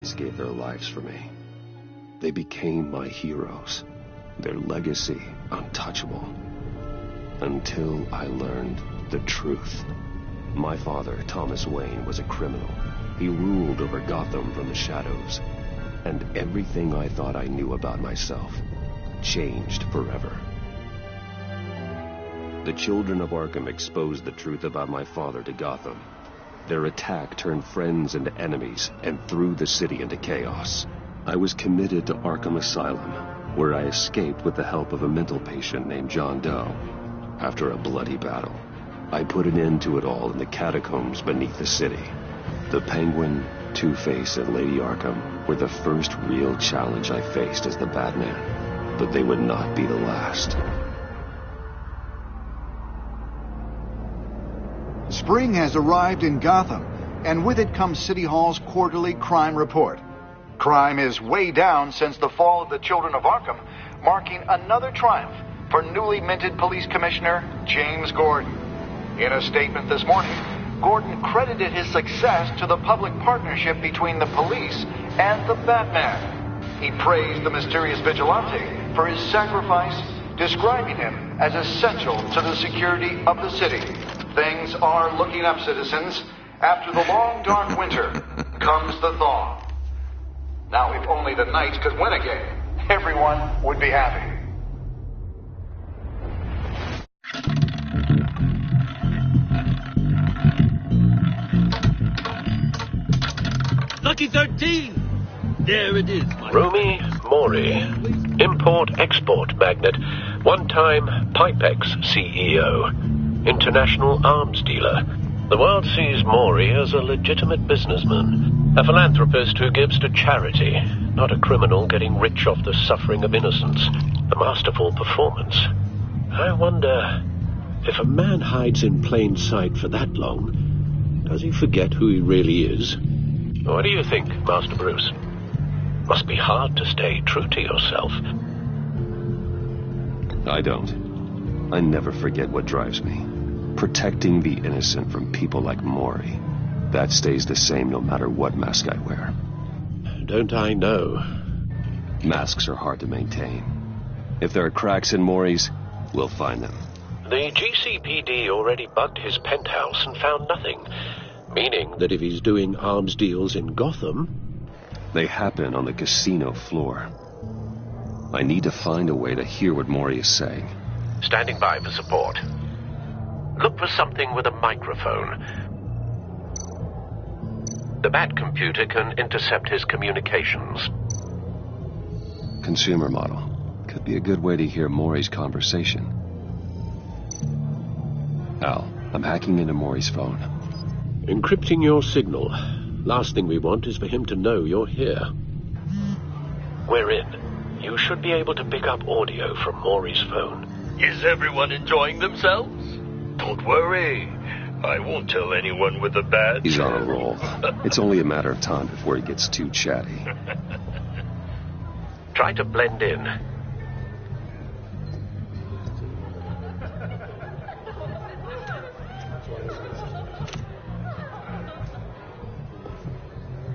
gave their lives for me. They became my heroes, their legacy untouchable. Until I learned the truth. My father, Thomas Wayne, was a criminal. He ruled over Gotham from the shadows. And everything I thought I knew about myself changed forever. The children of Arkham exposed the truth about my father to Gotham. Their attack turned friends into enemies and threw the city into chaos. I was committed to Arkham Asylum, where I escaped with the help of a mental patient named John Doe. After a bloody battle, I put an end to it all in the catacombs beneath the city. The Penguin, Two-Face, and Lady Arkham were the first real challenge I faced as the Batman, but they would not be the last. Spring has arrived in Gotham, and with it comes City Hall's quarterly crime report. Crime is way down since the fall of the Children of Arkham, marking another triumph for newly minted Police Commissioner James Gordon. In a statement this morning, Gordon credited his success to the public partnership between the police and the Batman. He praised the mysterious vigilante for his sacrifice, describing him as essential to the security of the city. Things are looking up, citizens. After the long, dark winter comes the thaw. Now, if only the Knights could win again, everyone would be happy. Lucky 13! There it is, my Rumi Mori, import-export magnate, one-time Pipex CEO, international arms dealer. The world sees Mori as a legitimate businessman, a philanthropist who gives to charity, not a criminal getting rich off the suffering of innocence. A masterful performance. I wonder, if a man hides in plain sight for that long, does he forget who he really is? What do you think, Master Bruce? Must be hard to stay true to yourself. I don't. I never forget what drives me. Protecting the innocent from people like Mori. That stays the same no matter what mask I wear. Don't I know? Masks are hard to maintain. If there are cracks in Mori's, we'll find them. The GCPD already bugged his penthouse and found nothing. Meaning that if he's doing arms deals in Gotham... They happen on the casino floor. I need to find a way to hear what Mori is saying. Standing by for support. Look for something with a microphone. The Bat computer can intercept his communications. Consumer model. Could be a good way to hear Mori's conversation. Al, I'm hacking into Mori's phone. Encrypting your signal. Last thing we want is for him to know you're here. We're in. You should be able to pick up audio from Mori's phone. Is everyone enjoying themselves? Don't worry. I won't tell anyone with a badge. He's on a roll. It's only a matter of time before he gets too chatty. Try to blend in.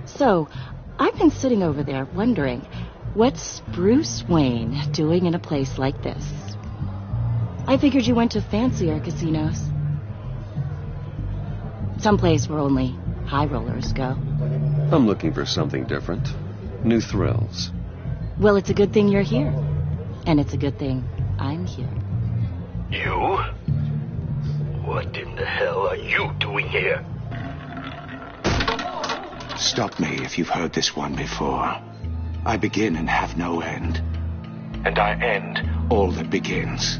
So, I've been sitting over there wondering, what's Bruce Wayne doing in a place like this? I figured you went to fancier casinos. Someplace where only high rollers go. I'm looking for something different. New thrills. Well, it's a good thing you're here. And it's a good thing I'm here. You? What in the hell are you doing here? Stop me if you've heard this one before. I begin and have no end. And I end all that begins.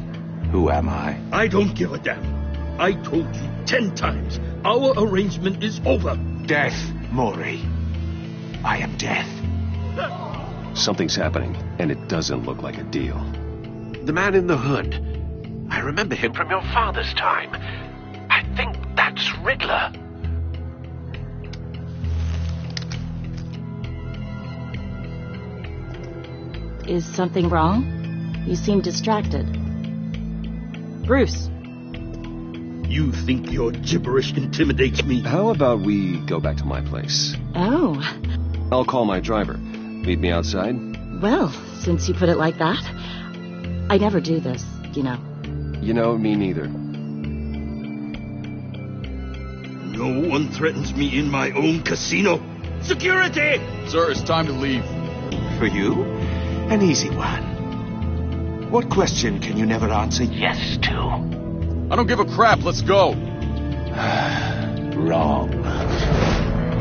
Who am I? I don't give a damn. I told you 10 times. Our arrangement is over. Death, Mori. I am death. Something's happening, and it doesn't look like a deal. The man in the hood. I remember him from your father's time. I think that's Riddler. Is something wrong? You seem distracted. Bruce. You think your gibberish intimidates me? How about we go back to my place? Oh. I'll call my driver. Meet me outside? Well, since you put it like that, I never do this, you know. You know, me neither. No one threatens me in my own casino. Security! Sir, it's time to leave. For you, an easy one. What question can you never answer yes to? I don't give a crap. Let's go. Wrong.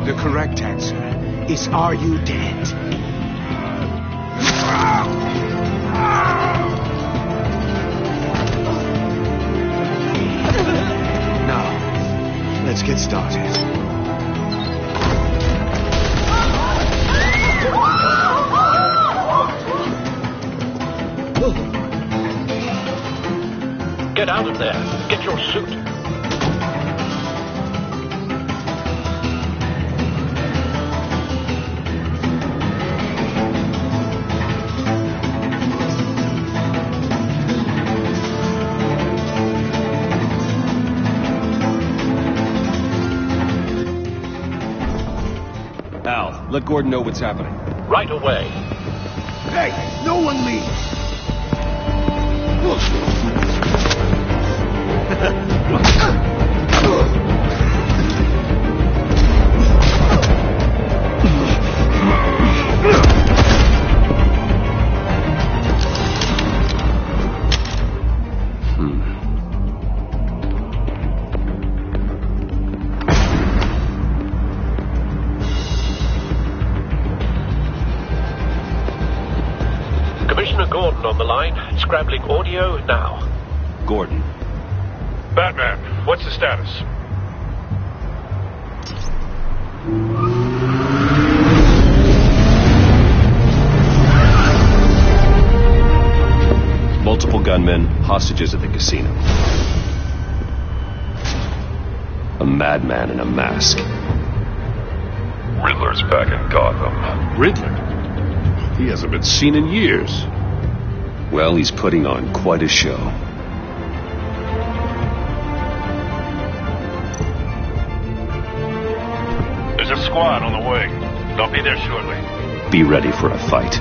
The correct answer is, are you dead? Now, let's get started. Get out of there. Get your suit. Al, let Gordon know what's happening. Right away. Hey, no one leave! Commissioner Gordon on the line. Scrambling audio now. Gordon. Batman, what's the status? Multiple gunmen, hostages at the casino. A madman in a mask. Riddler's back in Gotham. Riddler? He hasn't been seen in years. Well, he's putting on quite a show. There's a squad on the way. They'll be there shortly. Be ready for a fight.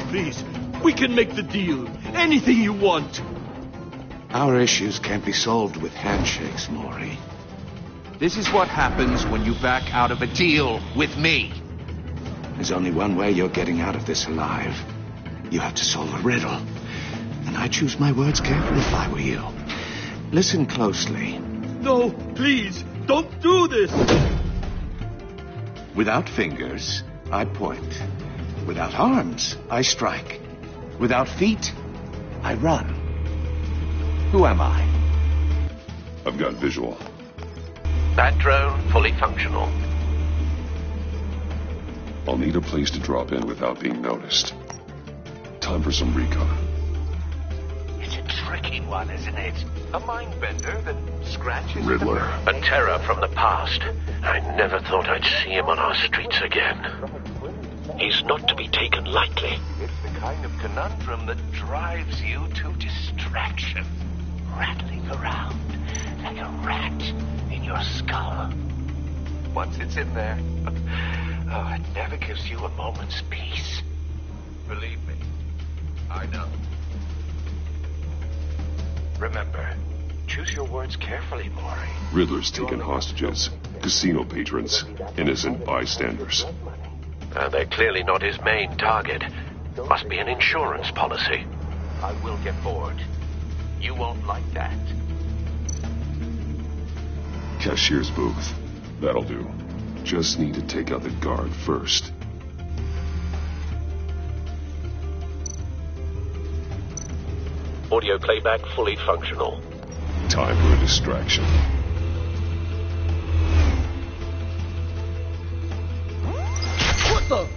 Please, we can make the deal. Anything you want. Our issues can't be solved with handshakes, Maury. This is what happens when you back out of a deal with me. There's only one way you're getting out of this alive. You have to solve a riddle. And I choose my words carefully if I were you. Listen closely. No, please, don't do this. Without fingers, I point. Without arms, I strike. Without feet, I run. Who am I? I've got visual. That drone fully functional. I'll need a place to drop in without being noticed. Time for some recon. It's a tricky one, isn't it? A mind bender that scratches... Riddler. A terror from the past. I never thought I'd see him on our streets again. He's not to be taken lightly. It's the kind of conundrum that drives you to distraction. Rattling around like a rat in your skull. Once it's in there, it never gives you a moment's peace. Believe me, I know. Remember, choose your words carefully, Maury. Riddler's taken hostages. Casino patrons. Innocent bystanders. They're clearly not his main target. Must be an insurance policy. I will get bored. You won't like that. Cashier's booth. That'll do. Just need to take out the guard first. Audio playback fully functional. Time for a distraction. What the?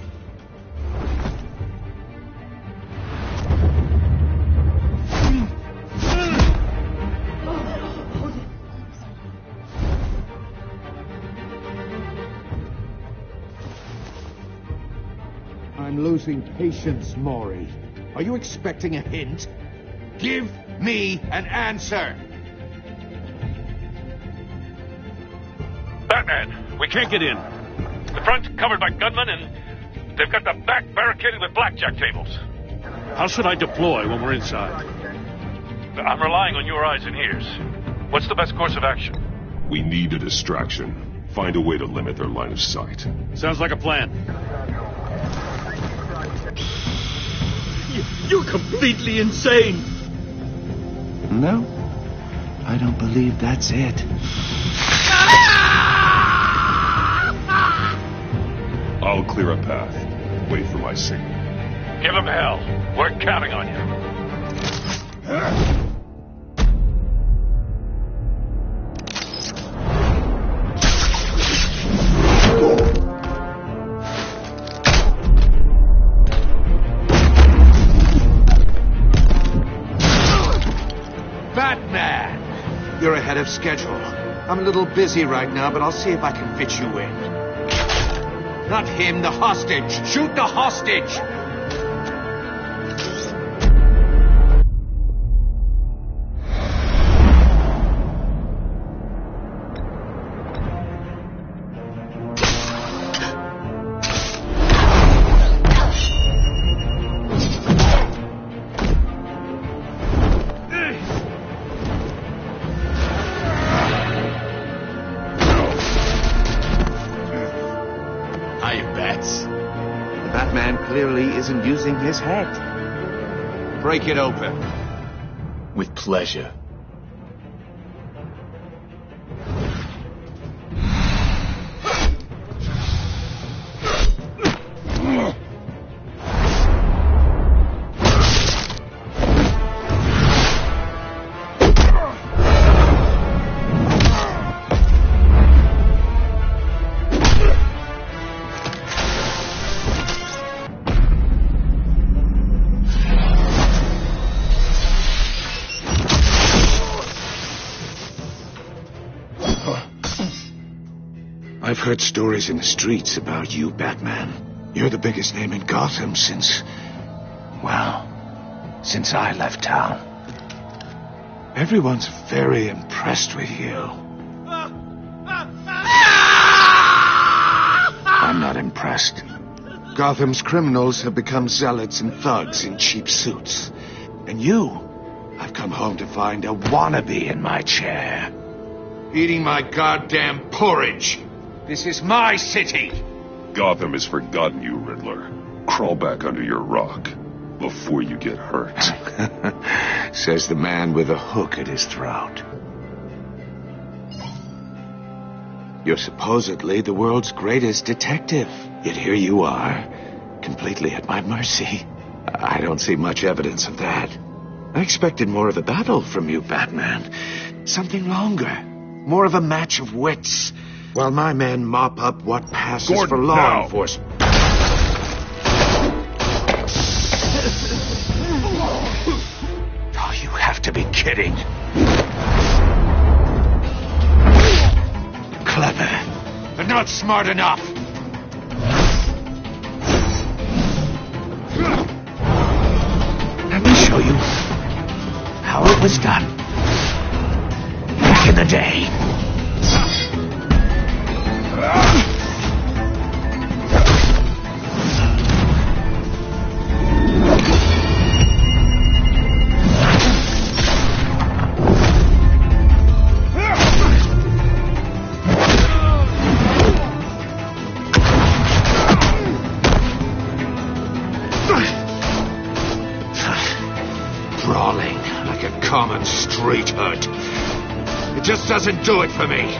I'm losing patience, Maury. Are you expecting a hint? Give me an answer! Batman, we can't get in. The front's covered by gunmen, and they've got the back barricaded with blackjack tables. How should I deploy when we're inside? I'm relying on your eyes and ears. What's the best course of action? We need a distraction. Find a way to limit their line of sight. Sounds like a plan. You're completely insane! No, I don't believe that's it. I'll clear a path. Wait for my signal. Give him hell. We're counting on you. Batman! You're ahead of schedule. I'm a little busy right now, but I'll see if I can fit you in. Not him, the hostage! Shoot the hostage! Clearly isn't using his head. Break it open. With pleasure. I've heard stories in the streets about you, Batman. You're the biggest name in Gotham since I left town. Everyone's very impressed with you. I'm not impressed. Gotham's criminals have become zealots and thugs in cheap suits. And you, I've come home to find a wannabe in my chair. Eating my goddamn porridge! This is my city! Gotham has forgotten you, Riddler. Crawl back under your rock before you get hurt. Says the man with a hook at his throat. You're supposedly the world's greatest detective. Yet here you are, completely at my mercy. I don't see much evidence of that. I expected more of a battle from you, Batman. Something longer. More of a match of wits. While my men mop up what passes Gordon, for law now. enforcement. Oh, you have to be kidding. Clever, but not smart enough. Let me show you how it was done back in the day. Brawling like a common street hood. It just doesn't do it for me.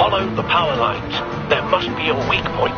Follow the power lines. There must be a weak point.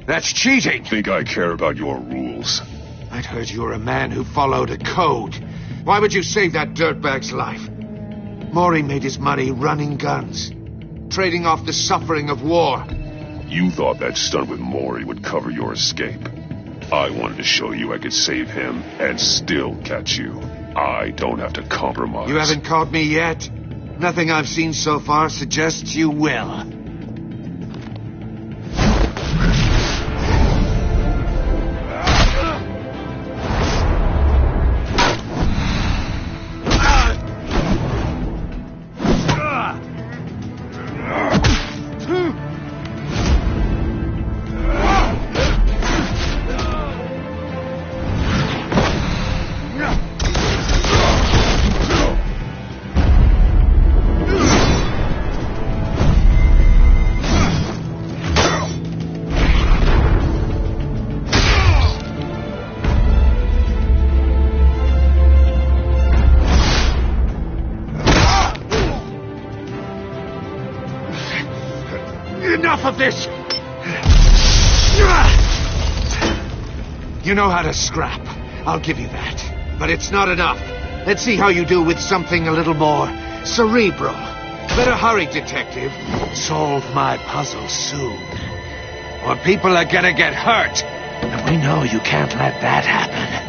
That's cheating! Think I care about your rules? I'd heard you were a man who followed a code. Why would you save that dirtbag's life? Maury made his money running guns, trading off the suffering of war. You thought that stunt with Maury would cover your escape. I wanted to show you I could save him and still catch you. I don't have to compromise. You haven't caught me yet. Nothing I've seen so far suggests you will. Enough of this! You know how to scrap. I'll give you that. But it's not enough. Let's see how you do with something a little more cerebral. Better hurry, detective. Solve my puzzle soon. Or people are gonna get hurt. And we know you can't let that happen.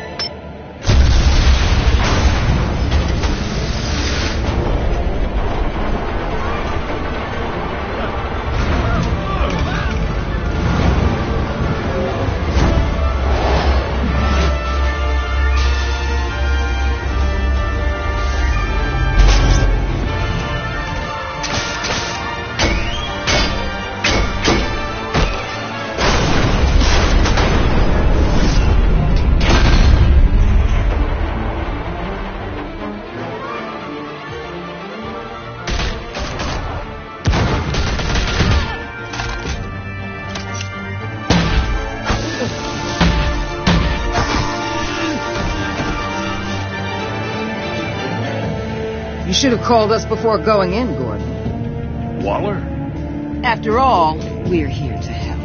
You should have called us before going in, Gordon. Waller? After all, we're here to help.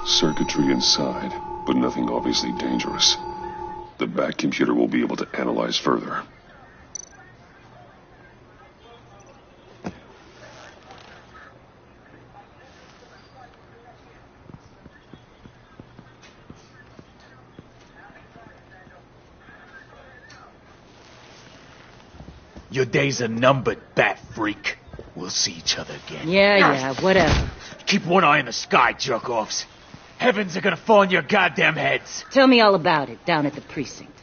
Circuitry inside, but nothing obviously dangerous. The back computer will be able to analyze further. Your days are numbered, bat freak. We'll see each other again. Yeah, whatever. Keep one eye in the sky, jerk-offs. Heavens are gonna fall on your goddamn heads. Tell me all about it down at the precinct.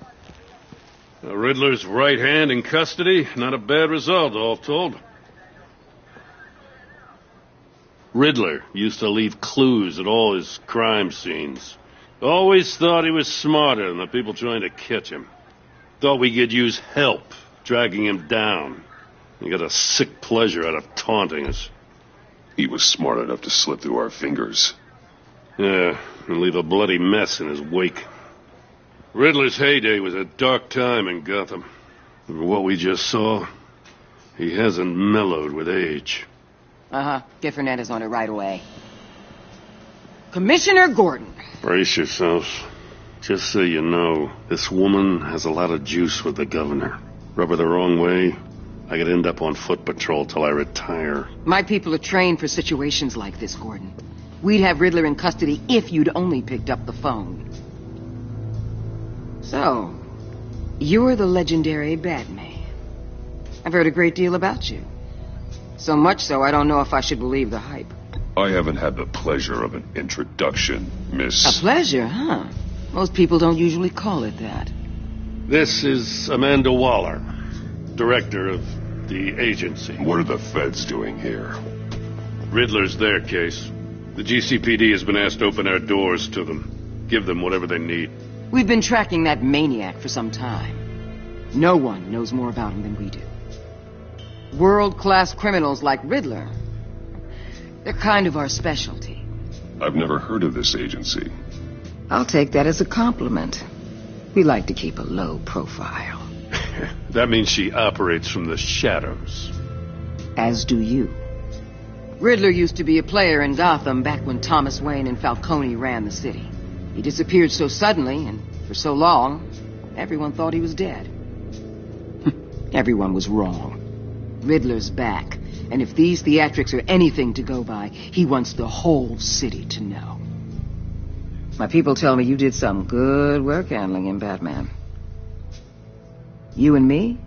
Riddler's right hand in custody. Not a bad result, all told. Riddler used to leave clues at all his crime scenes. Always thought he was smarter than the people trying to catch him. Thought we could use help dragging him down. He got a sick pleasure out of taunting us. He was smart enough to slip through our fingers. Yeah, and leave a bloody mess in his wake. Riddler's heyday was a dark time in Gotham. For what we just saw, he hasn't mellowed with age. Get Fernandez on it right away. Commissioner Gordon. Brace yourselves. Just so you know, this woman has a lot of juice with the governor. Rub her the wrong way, I could end up on foot patrol till I retire. My people are trained for situations like this, Gordon. We'd have Riddler in custody if you'd only picked up the phone. So, you're the legendary Batman. I've heard a great deal about you. So much so, I don't know if I should believe the hype. I haven't had the pleasure of an introduction, Miss... A pleasure, huh? Most people don't usually call it that. This is Amanda Waller, director of the agency. What are the feds doing here? Riddler's their case. The GCPD has been asked to open our doors to them. Give them whatever they need. We've been tracking that maniac for some time. No one knows more about him than we do. World-class criminals like Riddler. They're kind of our specialty. I've never heard of this agency. I'll take that as a compliment. We like to keep a low profile. That means she operates from the shadows. As do you. Riddler used to be a player in Gotham back when Thomas Wayne and Falcone ran the city. He disappeared so suddenly and for so long, everyone thought he was dead. Everyone was wrong. Riddler's back, and if these theatrics are anything to go by, he wants the whole city to know. My people tell me you did some good work handling him, Batman. You and me?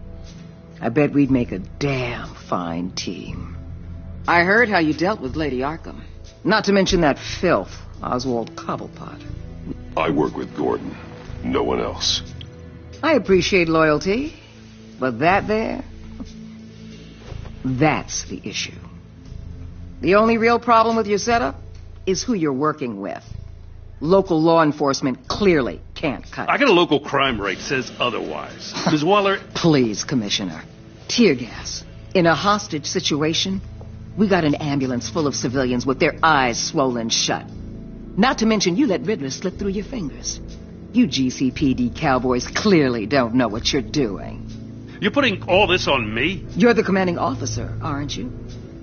I bet we'd make a damn fine team. I heard how you dealt with Lady Arkham. Not to mention that filth, Oswald Cobblepot. I work with Gordon. No one else. I appreciate loyalty, but that there... that's the issue. The only real problem with your setup is who you're working with. Local law enforcement clearly can't cut it. I got a local crime rate says otherwise. Ms. Waller... Please, Commissioner. Tear gas. In a hostage situation, we got an ambulance full of civilians with their eyes swollen shut. Not to mention you let Riddler slip through your fingers. You GCPD cowboys clearly don't know what you're doing. You're putting all this on me? You're the commanding officer, aren't you?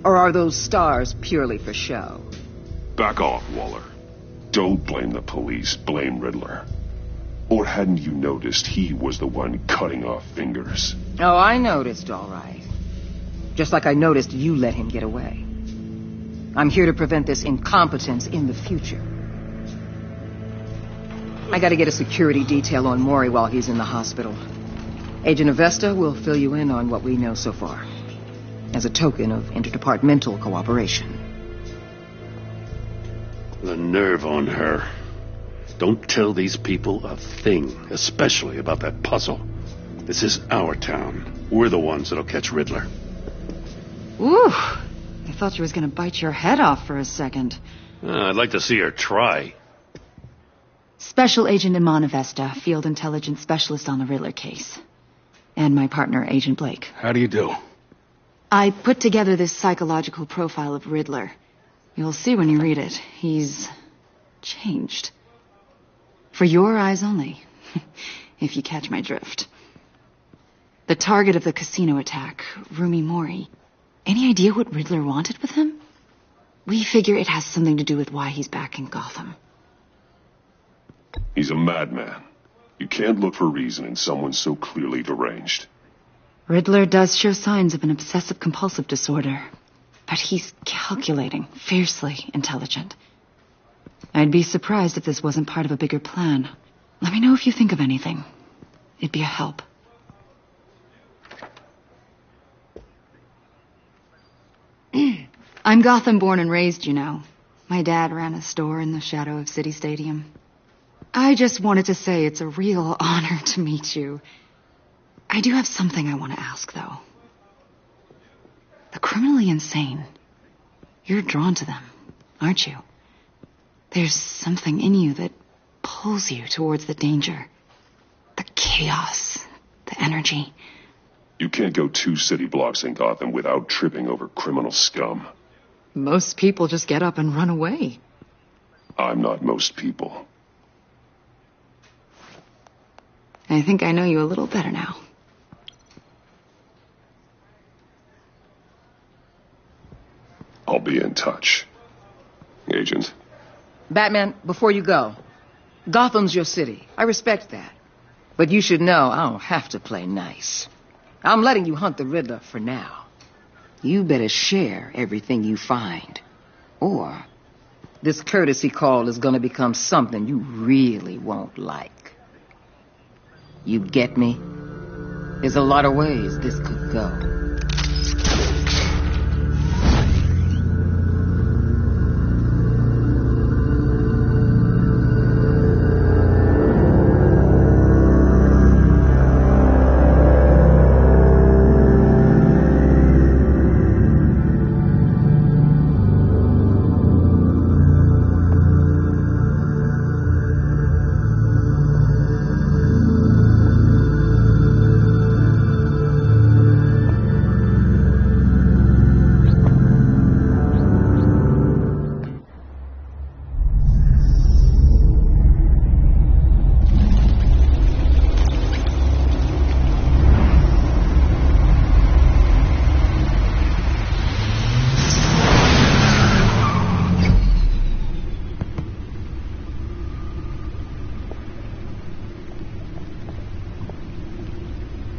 Or are those stars purely for show? Back off, Waller. Don't blame the police, blame Riddler. Or hadn't you noticed he was the one cutting off fingers? Oh, I noticed, all right. Just like I noticed you let him get away. I'm here to prevent this incompetence in the future. I gotta get a security detail on Maury while he's in the hospital. Agent Avesta will fill you in on what we know so far, as a token of interdepartmental cooperation. The nerve on her. Don't tell these people a thing, especially about that puzzle. This is our town. We're the ones that'll catch Riddler. Ooh, I thought you was gonna bite your head off for a second. I'd like to see her try. Special Agent Iman Avesta, Field Intelligence Specialist on the Riddler case. And my partner, Agent Blake. How do you do? I put together this psychological profile of Riddler. You'll see when you read it. He's changed. For your eyes only, if you catch my drift. The target of the casino attack, Rumi Mori. Any idea what Riddler wanted with him? We figure it has something to do with why he's back in Gotham. He's a madman. You can't look for reason in someone so clearly deranged. Riddler does show signs of an obsessive-compulsive disorder. But he's calculating, fiercely intelligent. I'd be surprised if this wasn't part of a bigger plan. Let me know if you think of anything. It'd be a help. I'm Gotham born and raised, you know. My dad ran a store in the shadow of City Stadium. I just wanted to say it's a real honor to meet you. I do have something I want to ask, though. The criminally insane. You're drawn to them, aren't you? There's something in you that pulls you towards the danger. The chaos. The energy. You can't go 2 city blocks in Gotham without tripping over criminal scum. Most people just get up and run away. I'm not most people. I think I know you a little better now. I'll be in touch. Agent. Batman, before you go, Gotham's your city. I respect that. But you should know I don't have to play nice. I'm letting you hunt the Riddler for now. You better share everything you find. Or this courtesy call is gonna become something you really won't like. You get me? There's a lot of ways this could go.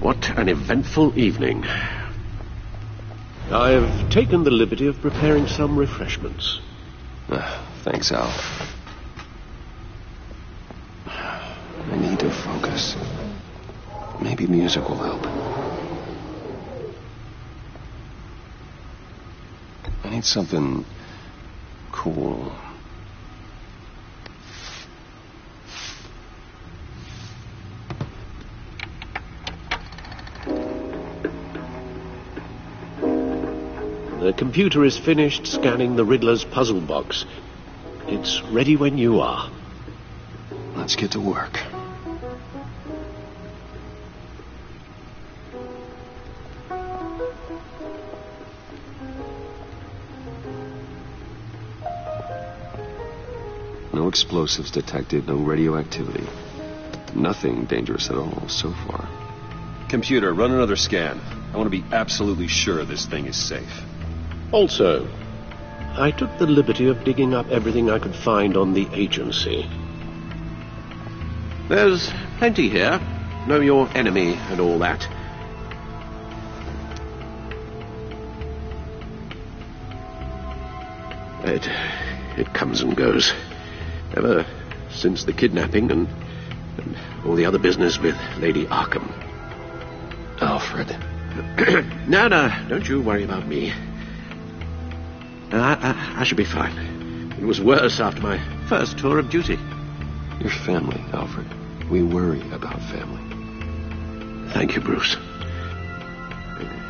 What an eventful evening. I've taken the liberty of preparing some refreshments. Thanks, Al. I need to focus. Maybe music will help. I need something cool. The computer is finished scanning the Riddler's puzzle box. It's ready when you are. Let's get to work. No explosives detected, no radioactivity. Nothing dangerous at all so far. Computer, run another scan. I want to be absolutely sure this thing is safe. Also, I took the liberty of digging up everything I could find on the agency. There's plenty here. Know your enemy and all that. It comes and goes. Ever since the kidnapping and all the other business with Lady Arkham. Alfred. No, don't you worry about me. I should be fine. It was worse after my first tour of duty. Your family, Alfred. We worry about family. Thank you, Bruce.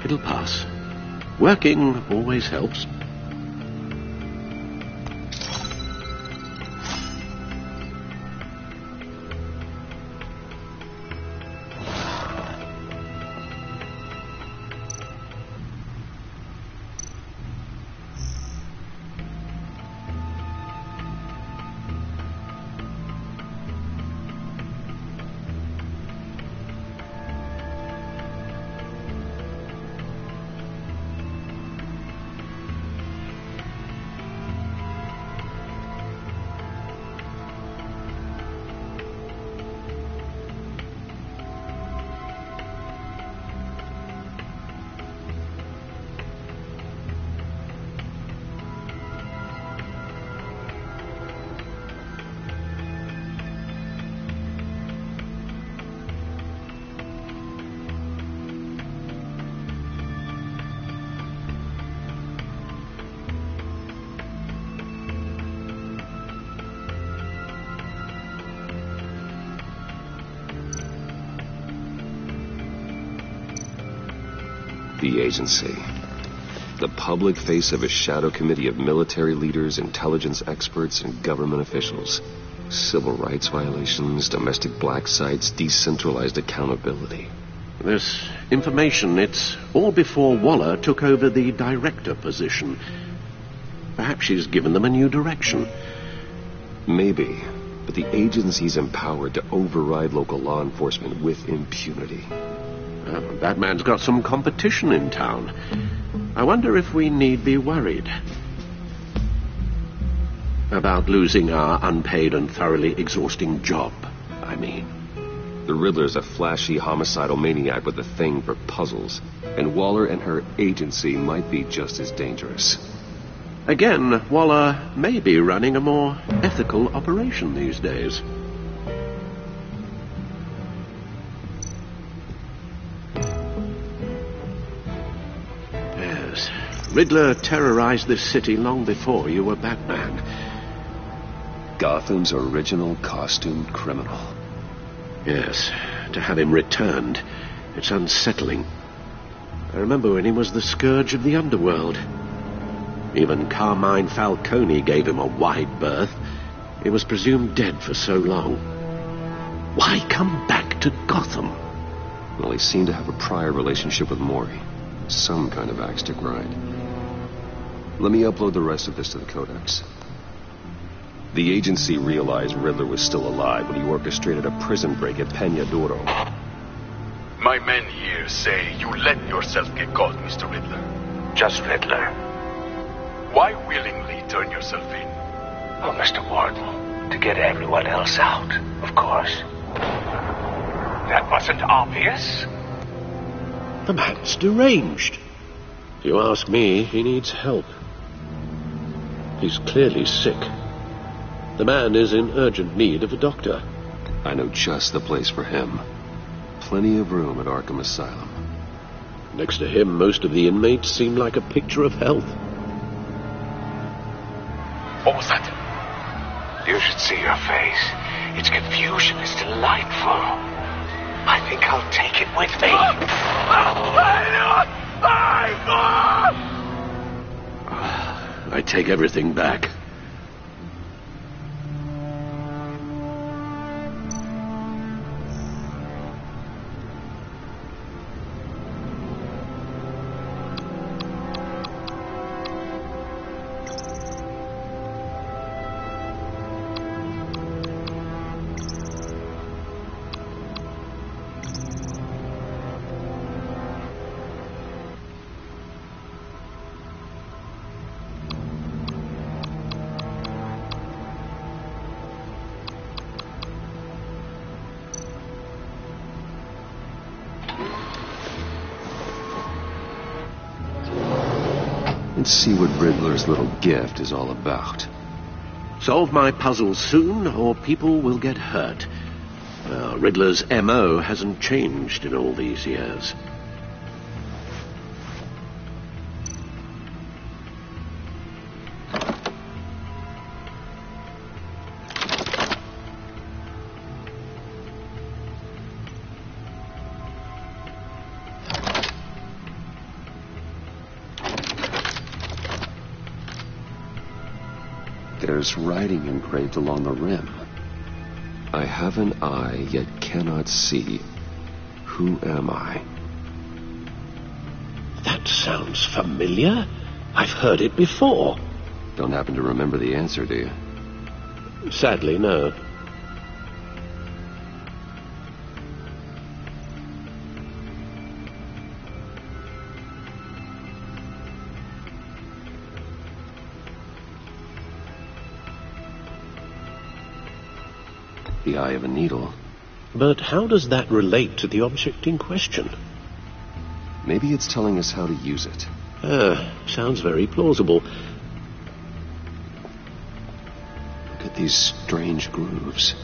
It'll pass. Working always helps. The agency. The public face of a shadow committee of military leaders, intelligence experts, and government officials. Civil rights violations, domestic black sites, decentralized accountability. This information, it's all before Waller took over the director position. Perhaps she's given them a new direction. Maybe, but the agency's empowered to override local law enforcement with impunity. Batman's got some competition in town. I wonder if we need be worried. About losing our unpaid and thoroughly exhausting job, I mean. The Riddler's a flashy homicidal maniac with a thing for puzzles, and Waller and her agency might be just as dangerous. Again, Waller may be running a more ethical operation these days. Yes, Riddler terrorized this city long before you were Batman. Gotham's original costumed criminal. Yes, to have him returned, it's unsettling. I remember when he was the scourge of the underworld. Even Carmine Falcone gave him a wide berth. He was presumed dead for so long. Why come back to Gotham? Well, he seemed to have a prior relationship with Mori. Some kind of axe to grind. Let me upload the rest of this to the Codex. The agency realized Riddler was still alive when he orchestrated a prison break at Peña Duro. My men here say you let yourself get caught, Mr. Riddler. Just Riddler. Why willingly turn yourself in? Oh, Mr. Wardle, to get everyone else out, of course. That wasn't obvious. The man's deranged. If you ask me, he needs help. He's clearly sick. The man is in urgent need of a doctor. I know just the place for him. Plenty of room at Arkham Asylum. Next to him, most of the inmates seem like a picture of health. What was that? You should see your face. Its confusion is delightful. I think I'll take it with me. I take everything back. Let's see what Riddler's little gift is all about. Solve my puzzle soon, or people will get hurt. Riddler's M.O. hasn't changed in all these years. There's writing engraved along the rim. I have an eye, yet cannot see. Who am I? That sounds familiar. I've heard it before. Don't happen to remember the answer, do you? Sadly, no. The eye of a needle. But how does that relate to the object in question? Maybe it's telling us how to use it. Sounds very plausible. Look at these strange grooves.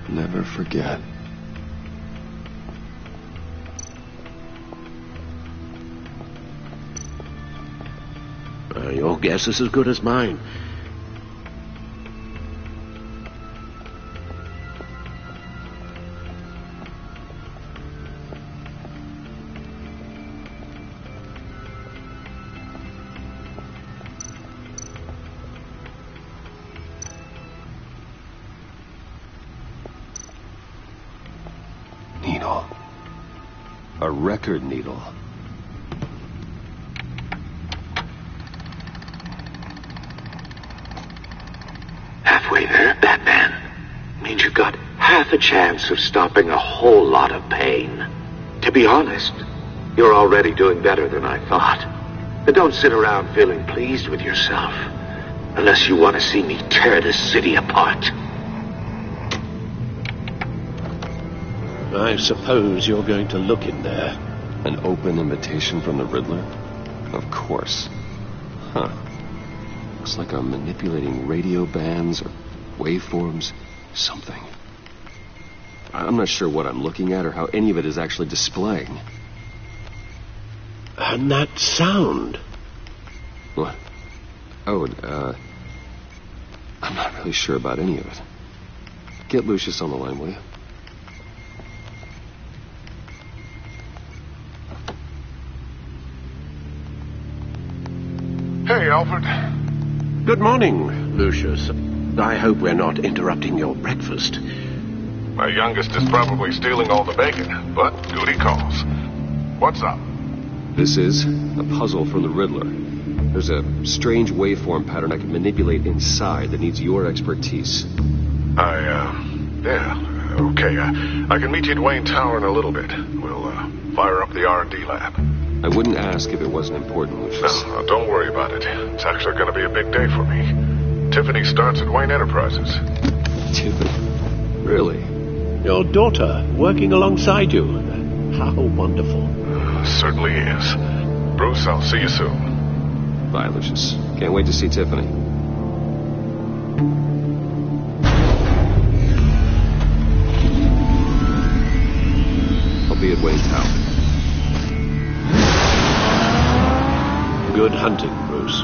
Never forget. Your guess is as good as mine. A record needle. Halfway there, Batman. Means you've got half a chance of stopping a whole lot of pain. To be honest, you're already doing better than I thought. But don't sit around feeling pleased with yourself. Unless you want to see me tear this city apart. I suppose you're going to look in there. An open invitation from the Riddler? Of course. Huh. Looks like I'm manipulating radio bands or waveforms. Something. I'm not sure what I'm looking at or how any of it is actually displaying. And that sound. What? Oh, I'm not really sure about any of it. Get Lucius on the line, will you? Hey, Alfred. Good morning, Lucius. I hope we're not interrupting your breakfast. My youngest is probably stealing all the bacon, but duty calls. What's up? This is a puzzle from the Riddler. There's a strange waveform pattern I can manipulate inside that needs your expertise. Yeah, okay. I can meet you at Wayne Tower in a little bit. We'll, fire up the R&D lab. I wouldn't ask if it wasn't important, Lucius. No, don't worry about it. It's actually going to be a big day for me. Tiffany starts at Wayne Enterprises. Tiffany? Really? Your daughter working alongside you. How wonderful. Certainly is. Bruce, I'll see you soon. Bye, Lucius. Can't wait to see Tiffany. I'll be at Wayne Tower. Good hunting, Bruce.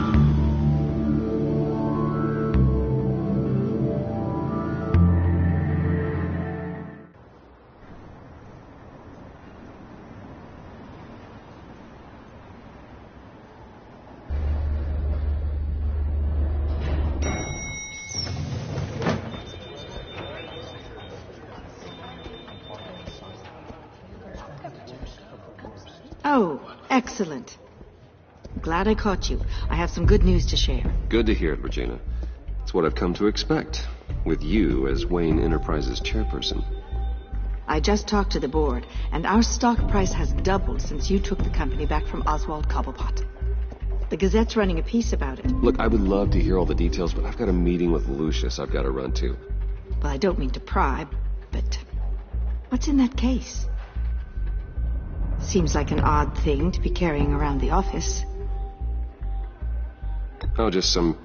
Oh, excellent. Glad I caught you. I have some good news to share. Good to hear it, Regina. It's what I've come to expect, with you as Wayne Enterprises chairperson. I just talked to the board, and our stock price has doubled since you took the company back from Oswald Cobblepot. The Gazette's running a piece about it. Look, I would love to hear all the details, but I've got a meeting with Lucius I've got to run to. Well, I don't mean to pry, but what's in that case? Seems like an odd thing to be carrying around the office. Oh, just some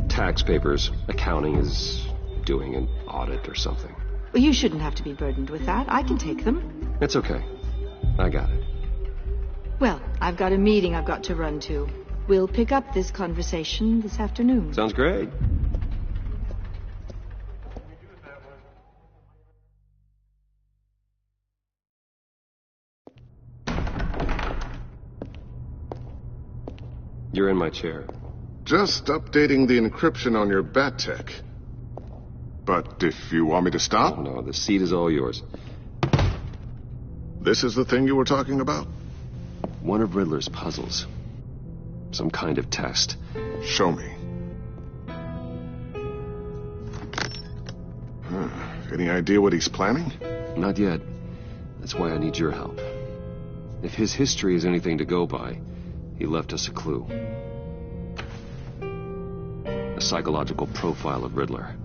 tax papers. Accounting is doing an audit or something. Well, you shouldn't have to be burdened with that. I can take them. It's okay. I got it. Well, I've got a meeting I've got to run to. We'll pick up this conversation this afternoon. Sounds great. You're in my chair. Just updating the encryption on your bat tech. But if you want me to stop? Oh, no, the seat is all yours. This is the thing you were talking about? One of Riddler's puzzles. Some kind of test. Show me. Any idea what he's planning? Not yet. That's why I need your help. If his history is anything to go by, he left us a clue. A psychological profile of Riddler.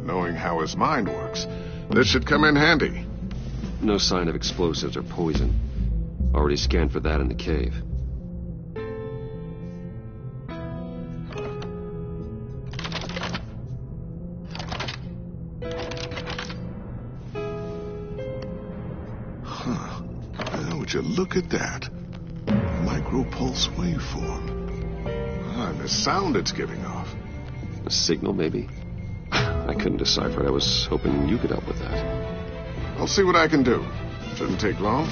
Knowing how his mind works, this should come in handy. No sign of explosives or poison. Already scanned for that in the cave. Would you look at that? Micropulse waveform. And the sound it's giving off. A signal, maybe? I couldn't decipher it. I was hoping you could help with that. I'll see what I can do. Shouldn't take long.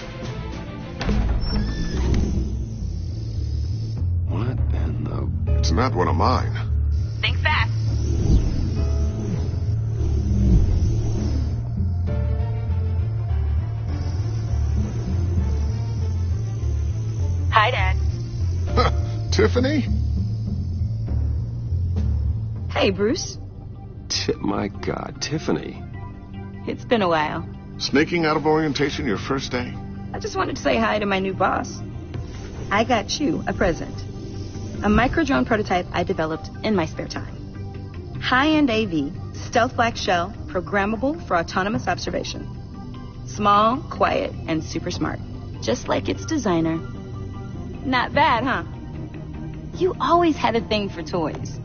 What in the... It's not one of mine. Think fast. Hi, Dad. Tiffany? Hey, Bruce. My God, Tiffany. It's been a while. Sneaking out of orientation your first day? I just wanted to say hi to my new boss. I got you a present. A micro-drone prototype I developed in my spare time. High-end AV, stealth black shell, programmable for autonomous observation. Small, quiet, and super smart. Just like its designer. Not bad, huh? You always had a thing for toys.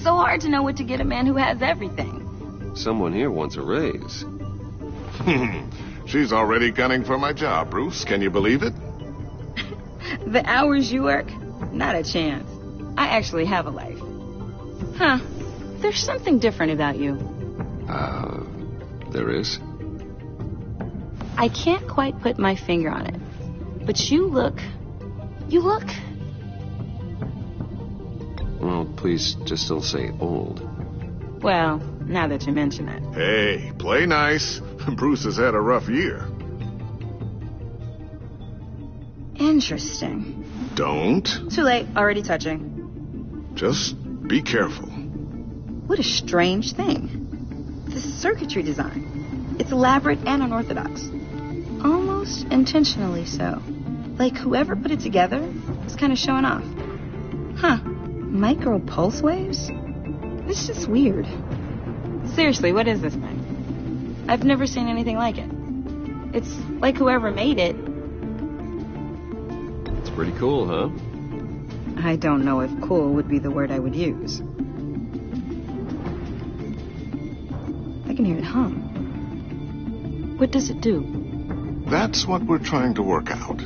So hard to know what to get a man who has everything. Someone here wants a raise. She's already gunning for my job, Bruce. Can you believe it? The hours you work? Not a chance. I actually have a life. Huh. There's something different about you. There is? I can't quite put my finger on it. But you look... Well, please just don't say old. Well, now that you mention it. Hey, play nice. Bruce has had a rough year. Interesting. Don't. Too late. Already touching. Just be careful. What a strange thing. The circuitry design. It's elaborate and unorthodox. Almost intentionally so. Like whoever put it together was kind of showing off. Huh. Micro pulse waves? It's just weird. Seriously, what is this thing? I've never seen anything like it. It's like whoever made it. It's pretty cool, huh? I don't know if cool would be the word I would use. I can hear it hum. What does it do? That's what we're trying to work out.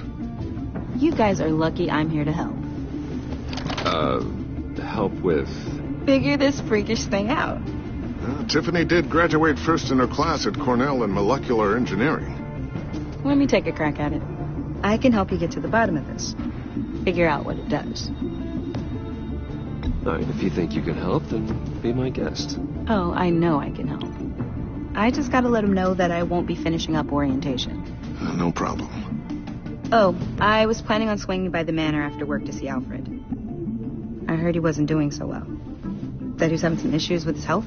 You guys are lucky I'm here to help. Help with... Figure this freakish thing out. Tiffany did graduate first in her class at Cornell in molecular engineering. Let me take a crack at it. I can help you get to the bottom of this. Figure out what it does. All right, if you think you can help, then be my guest. Oh, I know I can help. I just gotta let him know that I won't be finishing up orientation. No problem. Oh, I was planning on swinging by the manor after work to see Alfred. I heard he wasn't doing so well. That he was having some issues with his health.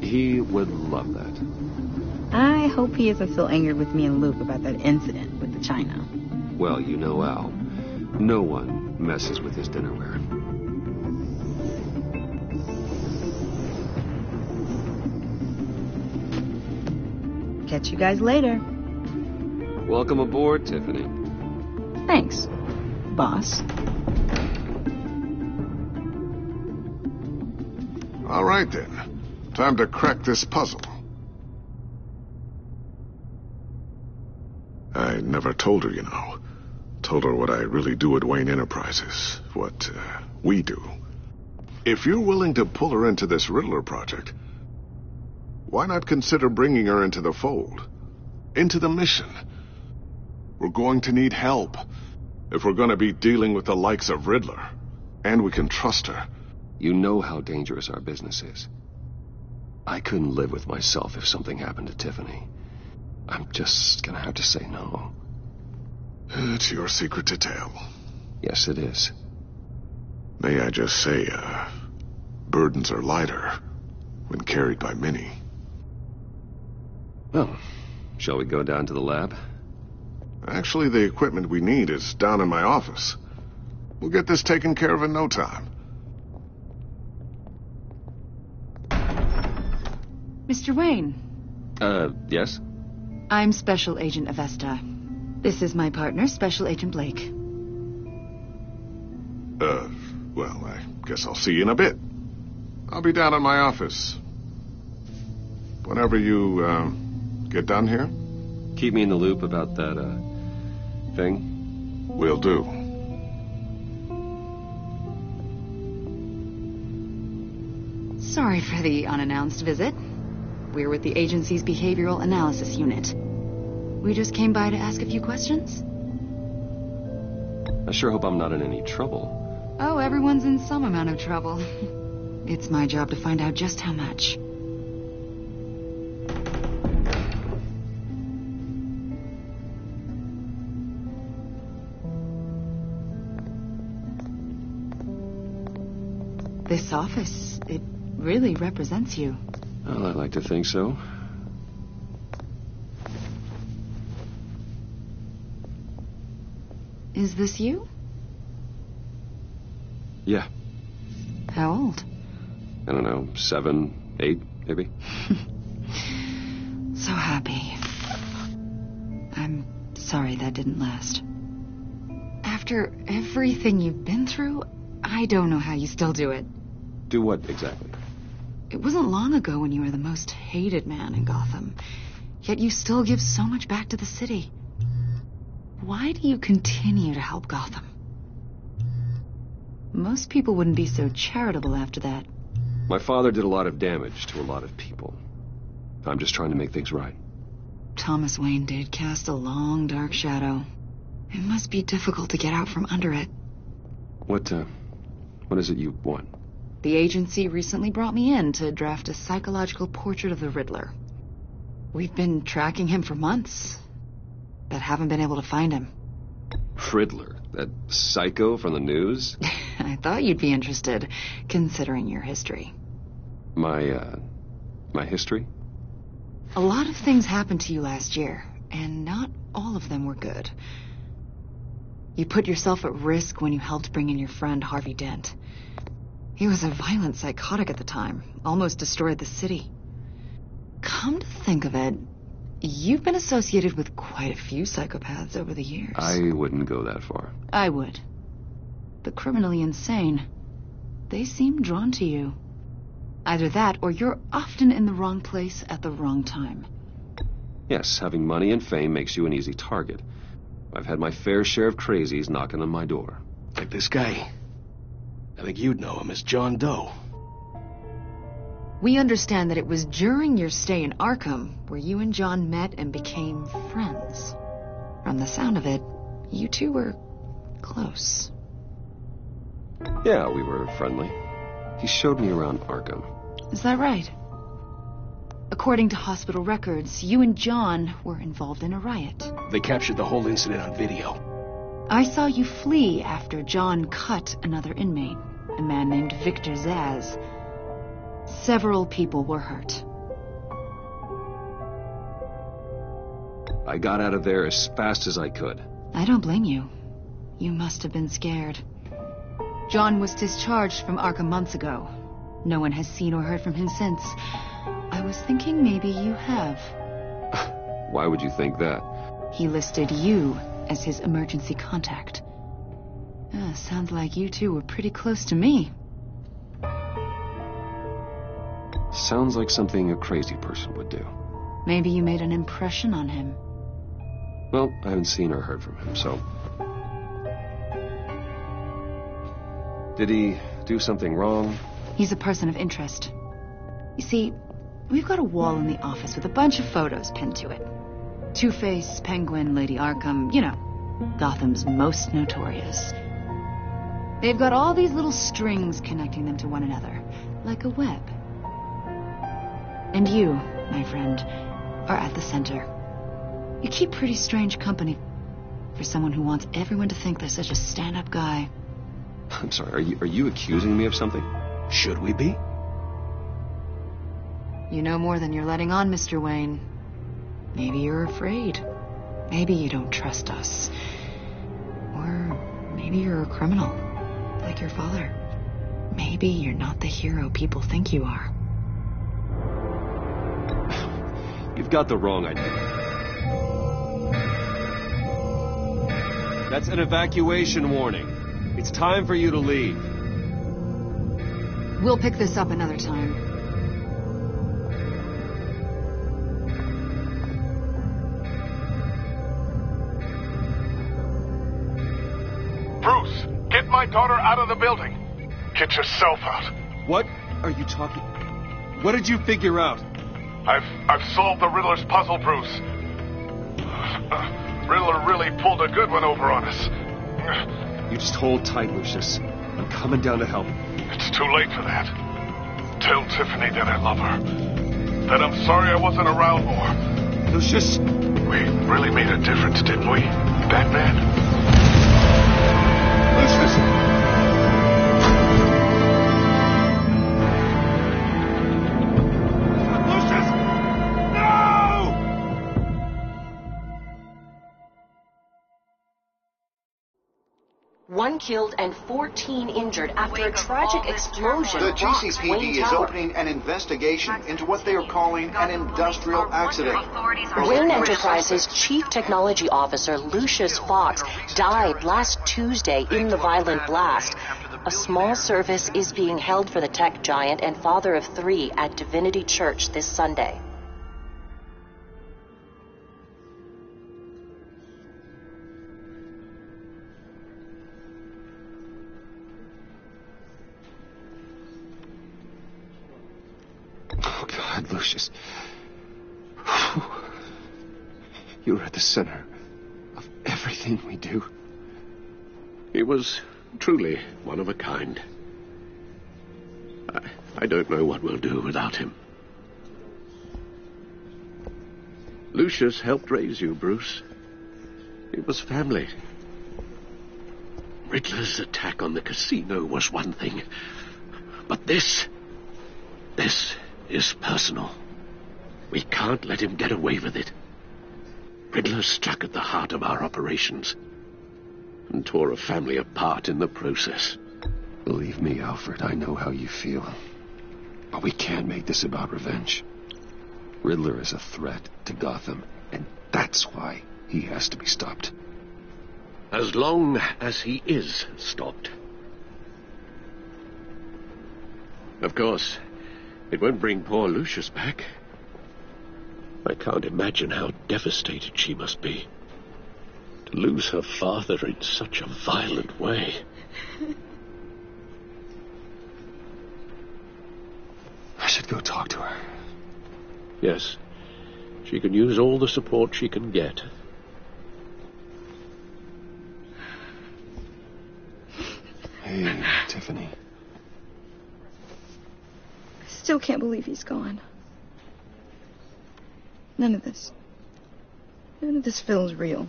He would love that. I hope he isn't still angered with me and Luke about that incident with the china. Well, you know Al. No one messes with his dinnerware. Catch you guys later. Welcome aboard, Tiffany. Thanks, boss. All right, then. Time to crack this puzzle. I never told her, you know. Told her what I really do at Wayne Enterprises. What we do. If you're willing to pull her into this Riddler project, why not consider bringing her into the fold? Into the mission? We're going to need help if we're going to be dealing with the likes of Riddler. And we can trust her. You know how dangerous our business is. I couldn't live with myself if something happened to Tiffany. I'm just gonna have to say no. It's your secret to tell. Yes, it is. May I just say, burdens are lighter when carried by many. Well, shall we go down to the lab? Actually, the equipment we need is down in my office. We'll get this taken care of in no time. Mr. Wayne. Yes? I'm Special Agent Avesta. This is my partner, Special Agent Blake. Well, I guess I'll see you in a bit. I'll be down in my office. Whenever you, get done here? Keep me in the loop about that, thing? Will do. Sorry for the unannounced visit. We're with the agency's behavioral analysis unit. We just came by to ask a few questions. I sure hope I'm not in any trouble. Oh, everyone's in some amount of trouble. It's my job to find out just how much. This office, it really represents you. Well, I like to think so. Is this you? Yeah. How old? I don't know, 7, 8, maybe? So happy. I'm sorry that didn't last. After everything you've been through, I don't know how you still do it. Do what exactly? It wasn't long ago when you were the most hated man in Gotham. Yet you still give so much back to the city. Why do you continue to help Gotham? Most people wouldn't be so charitable after that. My father did a lot of damage to a lot of people. I'm just trying to make things right. Thomas Wayne did cast a long, dark shadow. It must be difficult to get out from under it. What is it you want? The agency recently brought me in to draft a psychological portrait of the Riddler. We've been tracking him for months, but haven't been able to find him. Riddler? That psycho from the news? I thought you'd be interested, considering your history. My history? A lot of things happened to you last year, and not all of them were good. You put yourself at risk when you helped bring in your friend Harvey Dent. He was a violent psychotic at the time, almost destroyed the city. Come to think of it, you've been associated with quite a few psychopaths over the years. I wouldn't go that far. I would. The criminally insane, they seem drawn to you. Either that, or you're often in the wrong place at the wrong time. Yes, having money and fame makes you an easy target. I've had my fair share of crazies knocking on my door. Like this guy. I think you'd know him as John Doe. We understand that it was during your stay in Arkham where you and John met and became friends. From the sound of it, you two were close. Yeah, we were friendly. He showed me around Arkham. Is that right? According to hospital records, you and John were involved in a riot. They captured the whole incident on video. I saw you flee after John cut another inmate, a man named Victor Zaz. Several people were hurt. I got out of there as fast as I could. I don't blame you. You must have been scared. John was discharged from Arkham months ago. No one has seen or heard from him since. I was thinking maybe you have. Why would you think that? He listed you as his emergency contact. Sounds like you two were pretty close to me. Sounds like something a crazy person would do. Maybe you made an impression on him. Well, I haven't seen or heard from him, so... Did he do something wrong? He's a person of interest. You see, we've got a wall in the office with a bunch of photos pinned to it. Two-Face, Penguin, Lady Arkham, you know, Gotham's most notorious. They've got all these little strings connecting them to one another, like a web. And you, my friend, are at the center. You keep pretty strange company for someone who wants everyone to think they're such a stand-up guy. I'm sorry, are you accusing me of something? Should we be? You know more than you're letting on, Mr. Wayne. Maybe you're afraid. Maybe you don't trust us. Or maybe you're a criminal, like your father. Maybe you're not the hero people think you are. You've got the wrong idea. That's an evacuation warning. It's time for you to leave. We'll pick this up another time. Bruce, get my daughter out of the building. Get yourself out. What are you talking... What did you figure out? I've solved the Riddler's puzzle, Bruce. Riddler really pulled a good one over on us. You just hold tight, Lucius. I'm coming down to help. It's too late for that. Tell Tiffany that I love her. That I'm sorry I wasn't around more. Lucius! We really made a difference, didn't we, Batman? Lucius! 1 killed and 14 injured after a tragic explosion. The rocks Wayne GCPD is Tower. opening an investigation into what they are calling an industrial accident. Wayne Enterprises Chief Technology Officer Lucius Fox died last Tuesday in the violent blast. A small service is being held for the tech giant and father of 3 at Divinity Church this Sunday. Oh, God, Lucius. You're at the center of everything we do. He was truly one of a kind. I don't know what we'll do without him. Lucius helped raise you, Bruce. It was family. Riddler's attack on the casino was one thing, but this is personal. We can't let him get away with it. Riddler struck at the heart of our operations and tore a family apart in the process. Believe me, Alfred, I know how you feel. But we can't make this about revenge. Riddler is a threat to Gotham, and that's why he has to be stopped. As long as he is stopped. Of course, it won't bring poor Lucius back. I can't imagine how devastated she must be. To lose her father in such a violent way. I should go talk to her. Yes, she can use all the support she can get. Hey, Tiffany. I still can't believe he's gone. None of this feels real.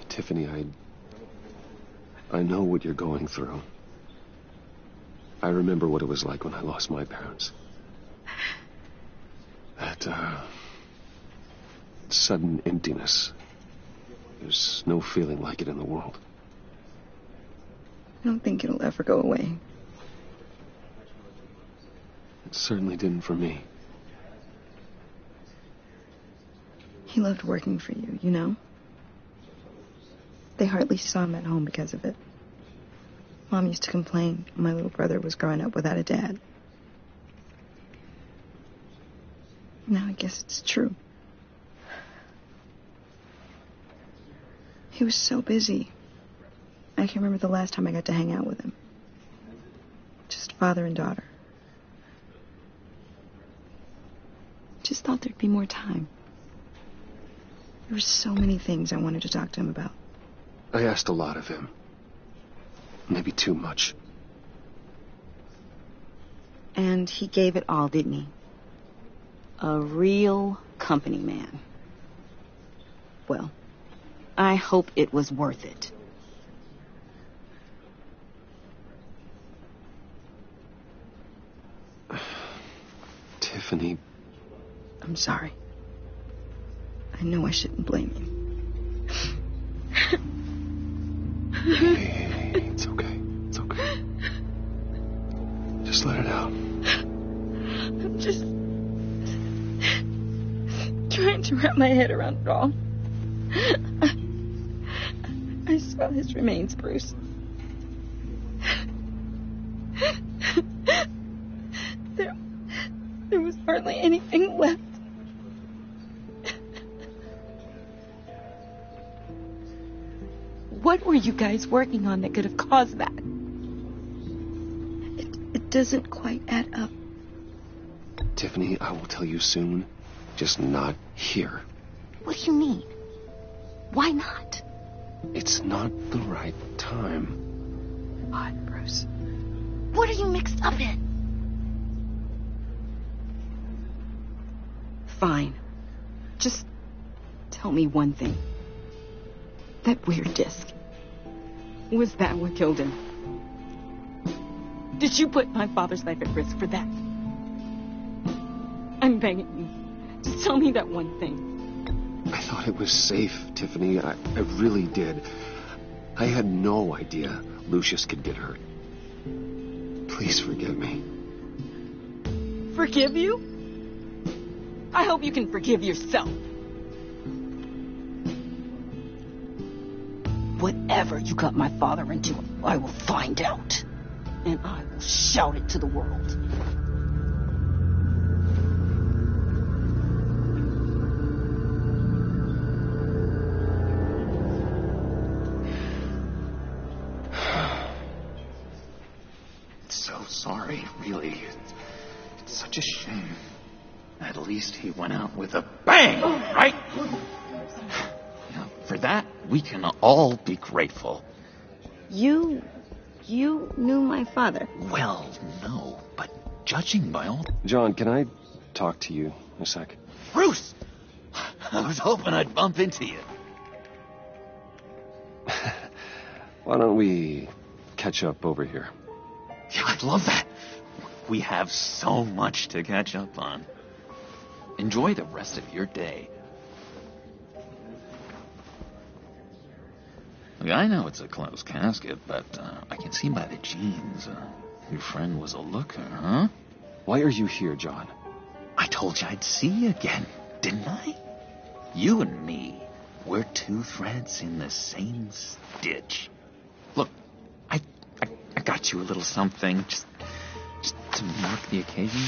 Tiffany, I know what you're going through. I remember what it was like when I lost my parents. That, sudden emptiness. There's no feeling like it in the world. I don't think it'll ever go away. It certainly didn't for me. He loved working for you, you know? They hardly saw him at home because of it. Mom used to complain my little brother was growing up without a dad. Now I guess it's true. He was so busy. I can't remember the last time I got to hang out with him. Just father and daughter. Just thought there'd be more time. There were so many things I wanted to talk to him about. I asked a lot of him. Maybe too much. And he gave it all, didn't he? A real company man. Well, I hope it was worth it. Tiffany. I'm sorry. I know I shouldn't blame you. Hey, it's okay. It's okay. Just let it out. I'm just trying to wrap my head around it all. I saw his remains, Bruce. There was hardly anything left. What were you guys working on that could have caused that? It doesn't quite add up. Tiffany, I will tell you soon. Just not here. What do you mean? Why not? It's not the right time. What, Bruce? What are you mixed up in? Fine. Just tell me one thing. That weird disc. Was that what killed him? Did you put my father's life at risk for that? I'm begging you. Just tell me that one thing. I thought it was safe, Tiffany. I really did. I had no idea Lucius could get hurt. Please forgive me. Forgive you? I hope you can forgive yourself. Whatever you got my father into, I will find out. And I will shout it to the world. So sorry, really. It's such a shame. At least he went out with a bang, right? Yeah, for that, we can all be grateful. You knew my father. Well, no, but judging by all... John, can I talk to you a sec? Bruce! I was hoping I'd bump into you. Why don't we catch up over here? Yeah, I'd love that. We have so much to catch up on. Enjoy the rest of your day. Look, I know it's a closed casket, but I can see by the jeans your friend was a looker, huh? Why are you here, John? I told you I'd see you again, didn't I? You and me, we're two threads in the same stitch. Look, I got you a little something, just to mark the occasion.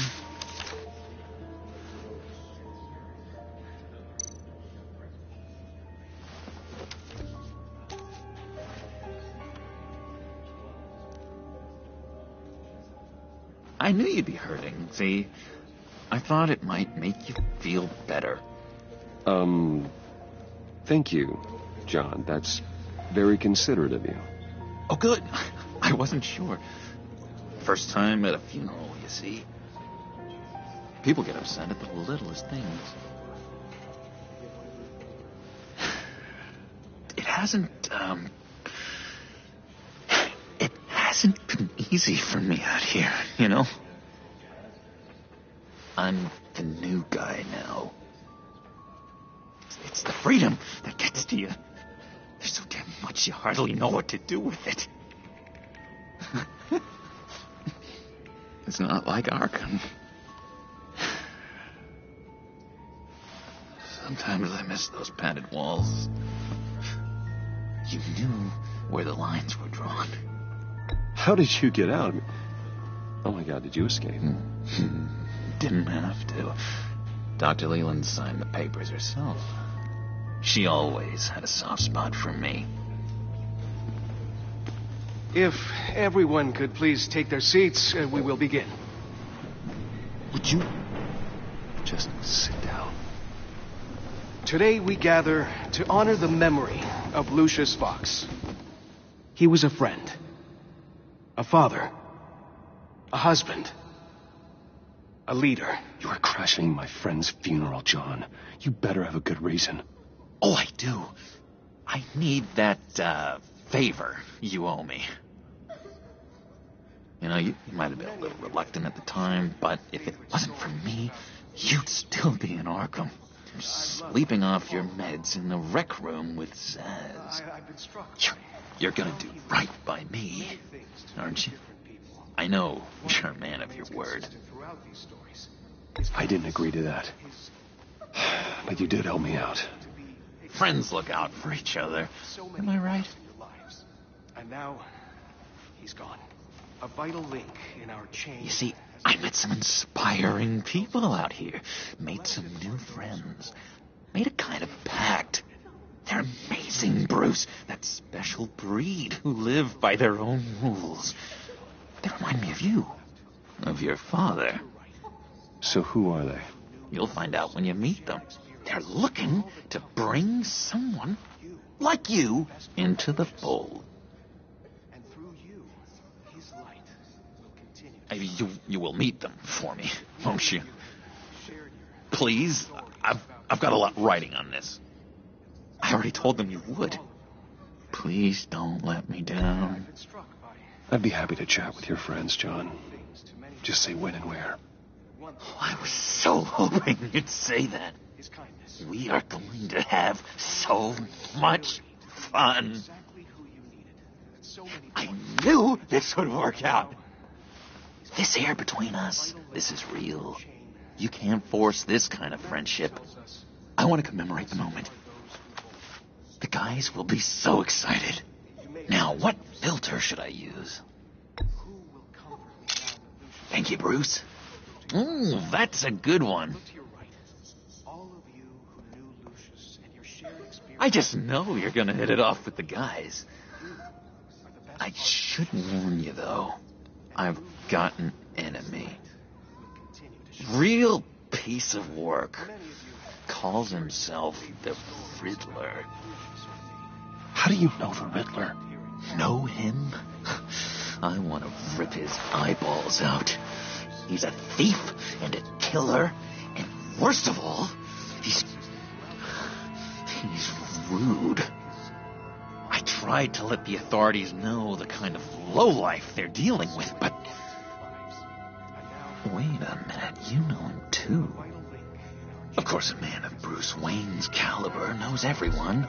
I knew you'd be hurting, see? I thought it might make you feel better. Thank you, John. That's very considerate of you. Oh, good. I wasn't sure. First time at a funeral, you see. People get upset at the littlest things. It hasn't been easy for me out here, you know? I'm the new guy now. It's the freedom that gets to you. There's so damn much you hardly know what to do with it. It's not like Arkham. Sometimes I miss those padded walls. You knew where the lines were drawn. How did you get out? Oh my God, did you escape? Didn't have to. Dr. Leland signed the papers herself. She always had a soft spot for me. If everyone could please take their seats, we will begin. Would you just sit down? Today we gather to honor the memory of Lucius Fox. He was a friend, a father, a husband, a leader. You are crashing my friend's funeral, John. You better have a good reason. Oh, I do. I need that, favor you owe me. You know, you might have been a little reluctant at the time, but if it wasn't for me, you'd still be in Arkham. Sleeping off your meds in the rec room with Zaz. You're gonna do right by me, aren't you? I know you're a man of your word. I didn't agree to that. But you did help me out. Friends look out for each other. Am I right? And now, he's gone. A vital link in our chain. You see, I met some inspiring people out here. Made some new friends. Made a kind of pact. They're amazing, Bruce. That special breed who live by their own rules. They remind me of you. Of your father. So who are they? You'll find out when you meet them. They're looking to bring someone like you into the fold. You will meet them for me, won't you? Please, I've got a lot riding on this. I already told them you would. Please don't let me down. I'd be happy to chat with your friends, John. Just say when and where. I was so hoping you'd say that. We are going to have so much fun. I knew this would work out. This air between us, this is real. You can't force this kind of friendship. I want to commemorate the moment. The guys will be so excited. Now, what filter should I use? Thank you, Bruce. Ooh, that's a good one. I just know you're gonna hit it off with the guys. I should warn you, though. I've got an enemy. Real piece of work. Calls himself the Riddler. How do you know the Riddler? Know him? I want to rip his eyeballs out. He's a thief and a killer, and worst of all, he's rude. I tried to let the authorities know the kind of lowlife they're dealing with, but... Wait a minute, you know him too. Of course, a man of Bruce Wayne's caliber knows everyone.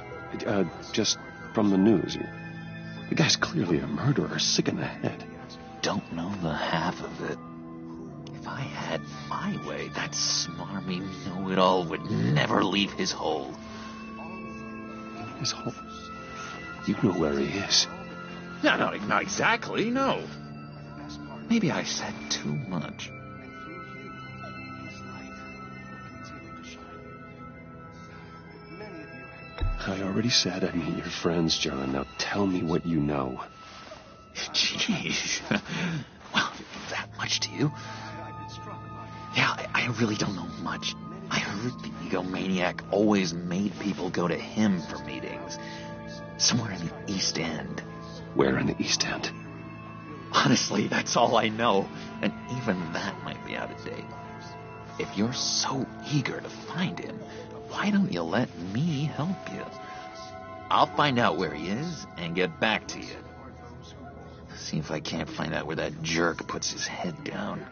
Just from the news. The guy's clearly a murderer, sick in the head. Don't know the half of it. If I had my way, that smarmy know-it-all would never leave his hole. His hole? You know where he is. No, not exactly, no. Maybe I said too much. I already said I mean your friends, John. Now tell me what you know. Jeez. Well, that much to you? Yeah, I really don't know much. I heard the egomaniac always made people go to him for meetings. Somewhere in the East End. Where in the East End? Honestly, that's all I know. And even that might be out of date. If you're so eager to find him, why don't you let me help you? I'll find out where he is and get back to you. See if I can't find out where that jerk puts his head down.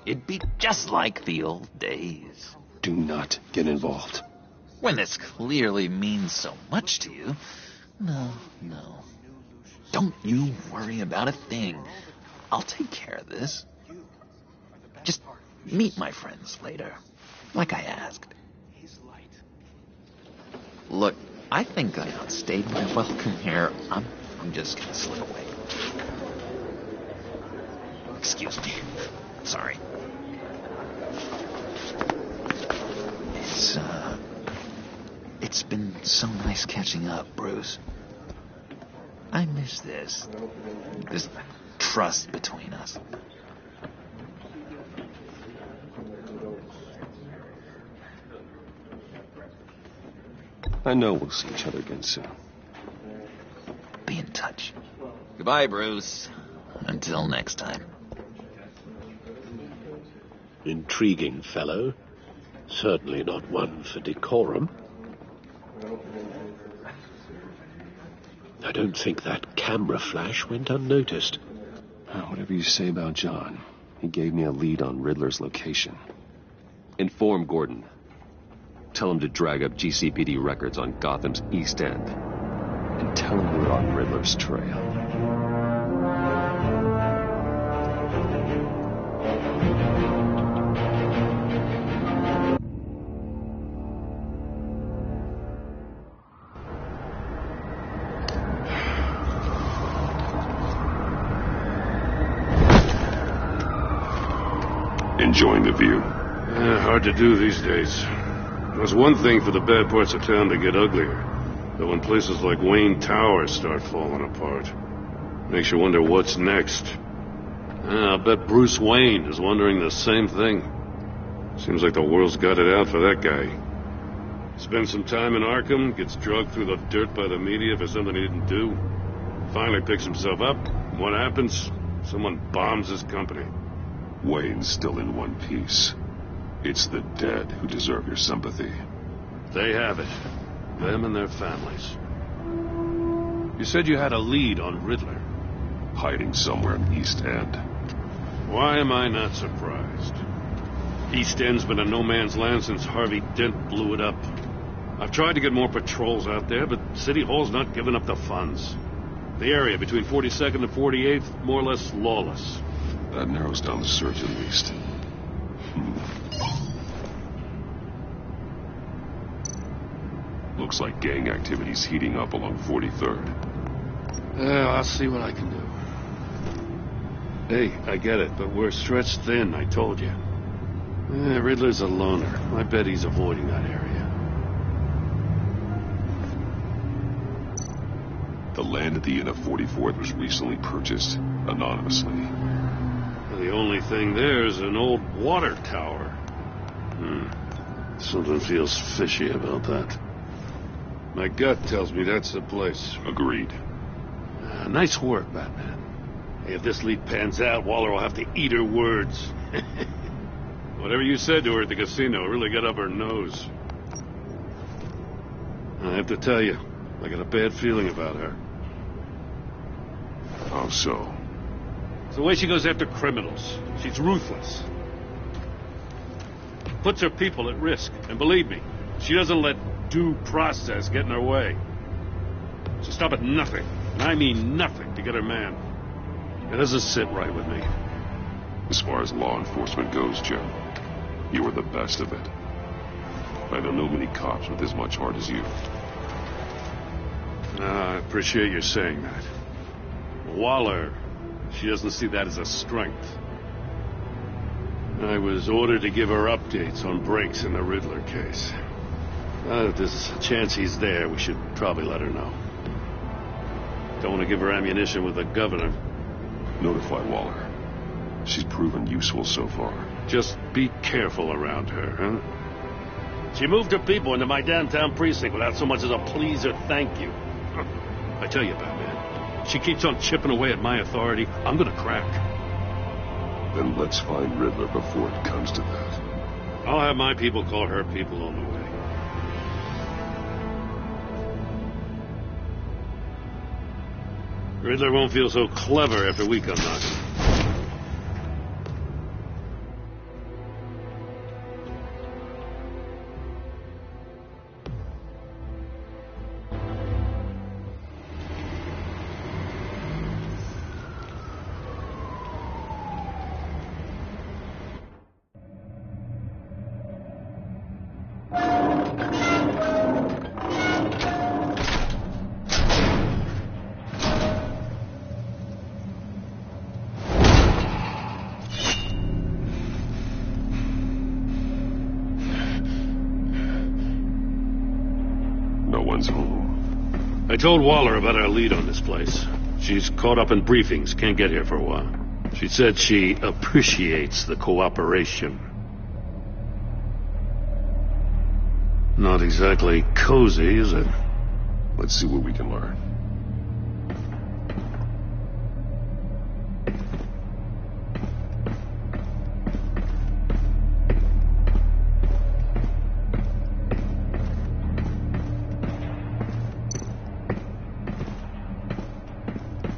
It'd be just like the old days. Do not get involved. When this clearly means so much to you. No. Don't you worry about a thing. I'll take care of this. Just meet my friends later, like I asked. Look, I think I outstayed my welcome here. I'm just gonna slip away. Excuse me. Sorry. It's been so nice catching up, Bruce. I miss this trust between us. I know we'll see each other again soon. Be in touch. Goodbye, Bruce. Until next time. Intriguing fellow. Certainly not one for decorum. I don't think that camera flash went unnoticed. Whatever you say about John, he gave me a lead on Riddler's location. Inform Gordon. Tell him to drag up GCPD records on Gotham's East End. And tell him we're on Riddler's trail. Enjoying the view? Hard to do these days. There's one thing for the bad parts of town to get uglier. But when places like Wayne Tower start falling apart, makes you wonder what's next. I'll bet Bruce Wayne is wondering the same thing. Seems like the world's got it out for that guy. Spends some time in Arkham, gets drugged through the dirt by the media for something he didn't do. Finally picks himself up. What happens? Someone bombs his company. Wayne's still in one piece. It's the dead who deserve your sympathy. They have it. Them and their families. You said you had a lead on Riddler. Hiding somewhere in East End. Why am I not surprised? East End's been a no-man's land since Harvey Dent blew it up. I've tried to get more patrols out there, but City Hall's not giving up the funds. The area between 42nd and 48th, more or less lawless. That narrows down the search at least. Looks like gang activity's heating up along 43rd. I'll see what I can do. Hey, I get it, but we're stretched thin, I told you. Riddler's a loner. I bet he's avoiding that area. The land at the end of 44th was recently purchased anonymously. The only thing there is an old water tower. Something feels fishy about that. My gut tells me that's the place. Agreed. Nice work, Batman. Hey, if this lead pans out, Waller will have to eat her words. Whatever you said to her at the casino really got up her nose. I have to tell you, I got a bad feeling about her. How so? It's the way she goes after criminals. She's ruthless. Puts her people at risk. And believe me, she doesn't let due process get in her way. She'll stop at nothing, and I mean nothing, to get her man. It doesn't sit right with me. As far as law enforcement goes, Jim, you are the best of it. I don't know many cops with as much heart as you. I appreciate you saying that. Waller, she doesn't see that as a strength. I was ordered to give her updates on breaks in the Riddler case. If there's a chance he's there, we should probably let her know. Don't want to give her ammunition with the governor. Notify Waller. She's proven useful so far. Just be careful around her, huh? She moved her people into my downtown precinct without so much as a please or thank you. I tell you, Batman, she keeps on chipping away at my authority. I'm gonna crack. Then let's find Riddler before it comes to that. I'll have my people call her people on the way. Riddler won't feel so clever after we come knocking. I told Waller about our lead on this place. She's caught up in briefings, can't get here for a while. She said she appreciates the cooperation. Not exactly cozy, is it? Let's see what we can learn.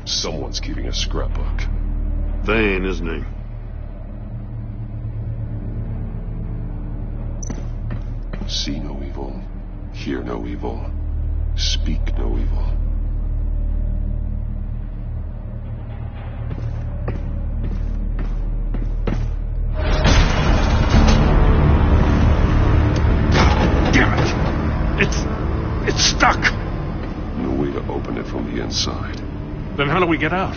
Someone's keeping a scrapbook. Vane, isn't he? See no evil, hear no evil, speak no evil. Damn it! It's stuck! No way to open it from the inside. Then how do we get out?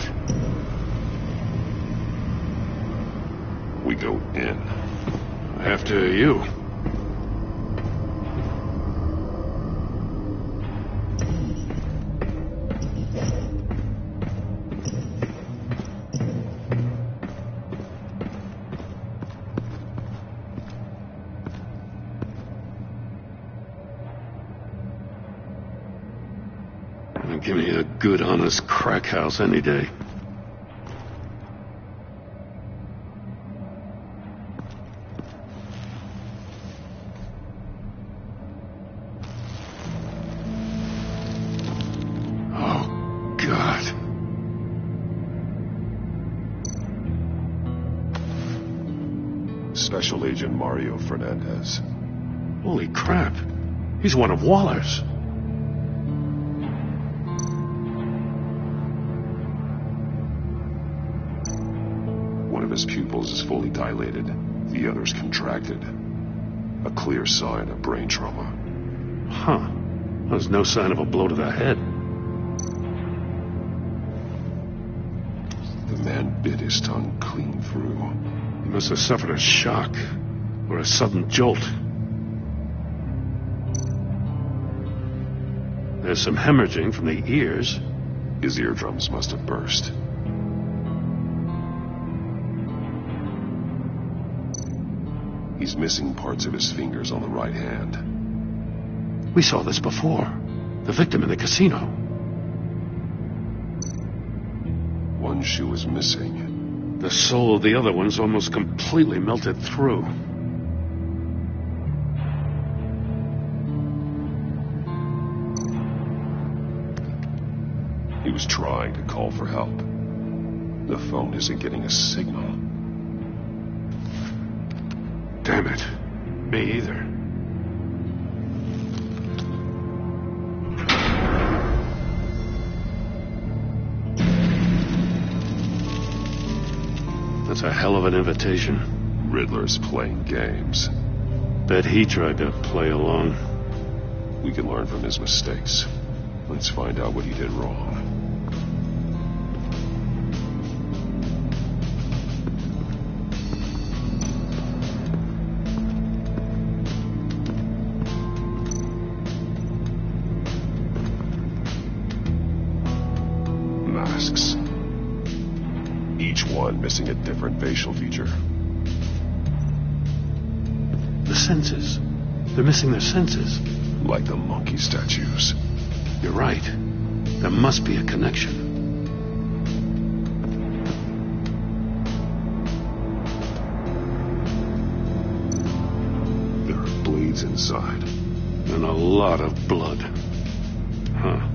We go in. After you. Give me a good, honest crack house any day. Oh, God. Special Agent Mario Fernandez. Holy crap. He's one of Waller's. One of his pupils is fully dilated. The other's contracted. A clear sign of brain trauma. Huh. There's no sign of a blow to the head. The man bit his tongue clean through. He must have suffered a shock or a sudden jolt. There's some hemorrhaging from the ears. His eardrums must have burst. He's missing parts of his fingers on the right hand. We saw this before. The victim in the casino. One shoe is missing. The sole of the other one's almost completely melted through. He was trying to call for help. The phone isn't getting a signal. Damn it. Me either. That's a hell of an invitation. Riddler's playing games. Bet he tried to play along. We can learn from his mistakes. Let's find out what he did wrong. Masks. Each one missing a different facial feature. The senses. They're missing their senses. Like the monkey statues. You're right. There must be a connection. There are blades inside. And a lot of blood. Huh.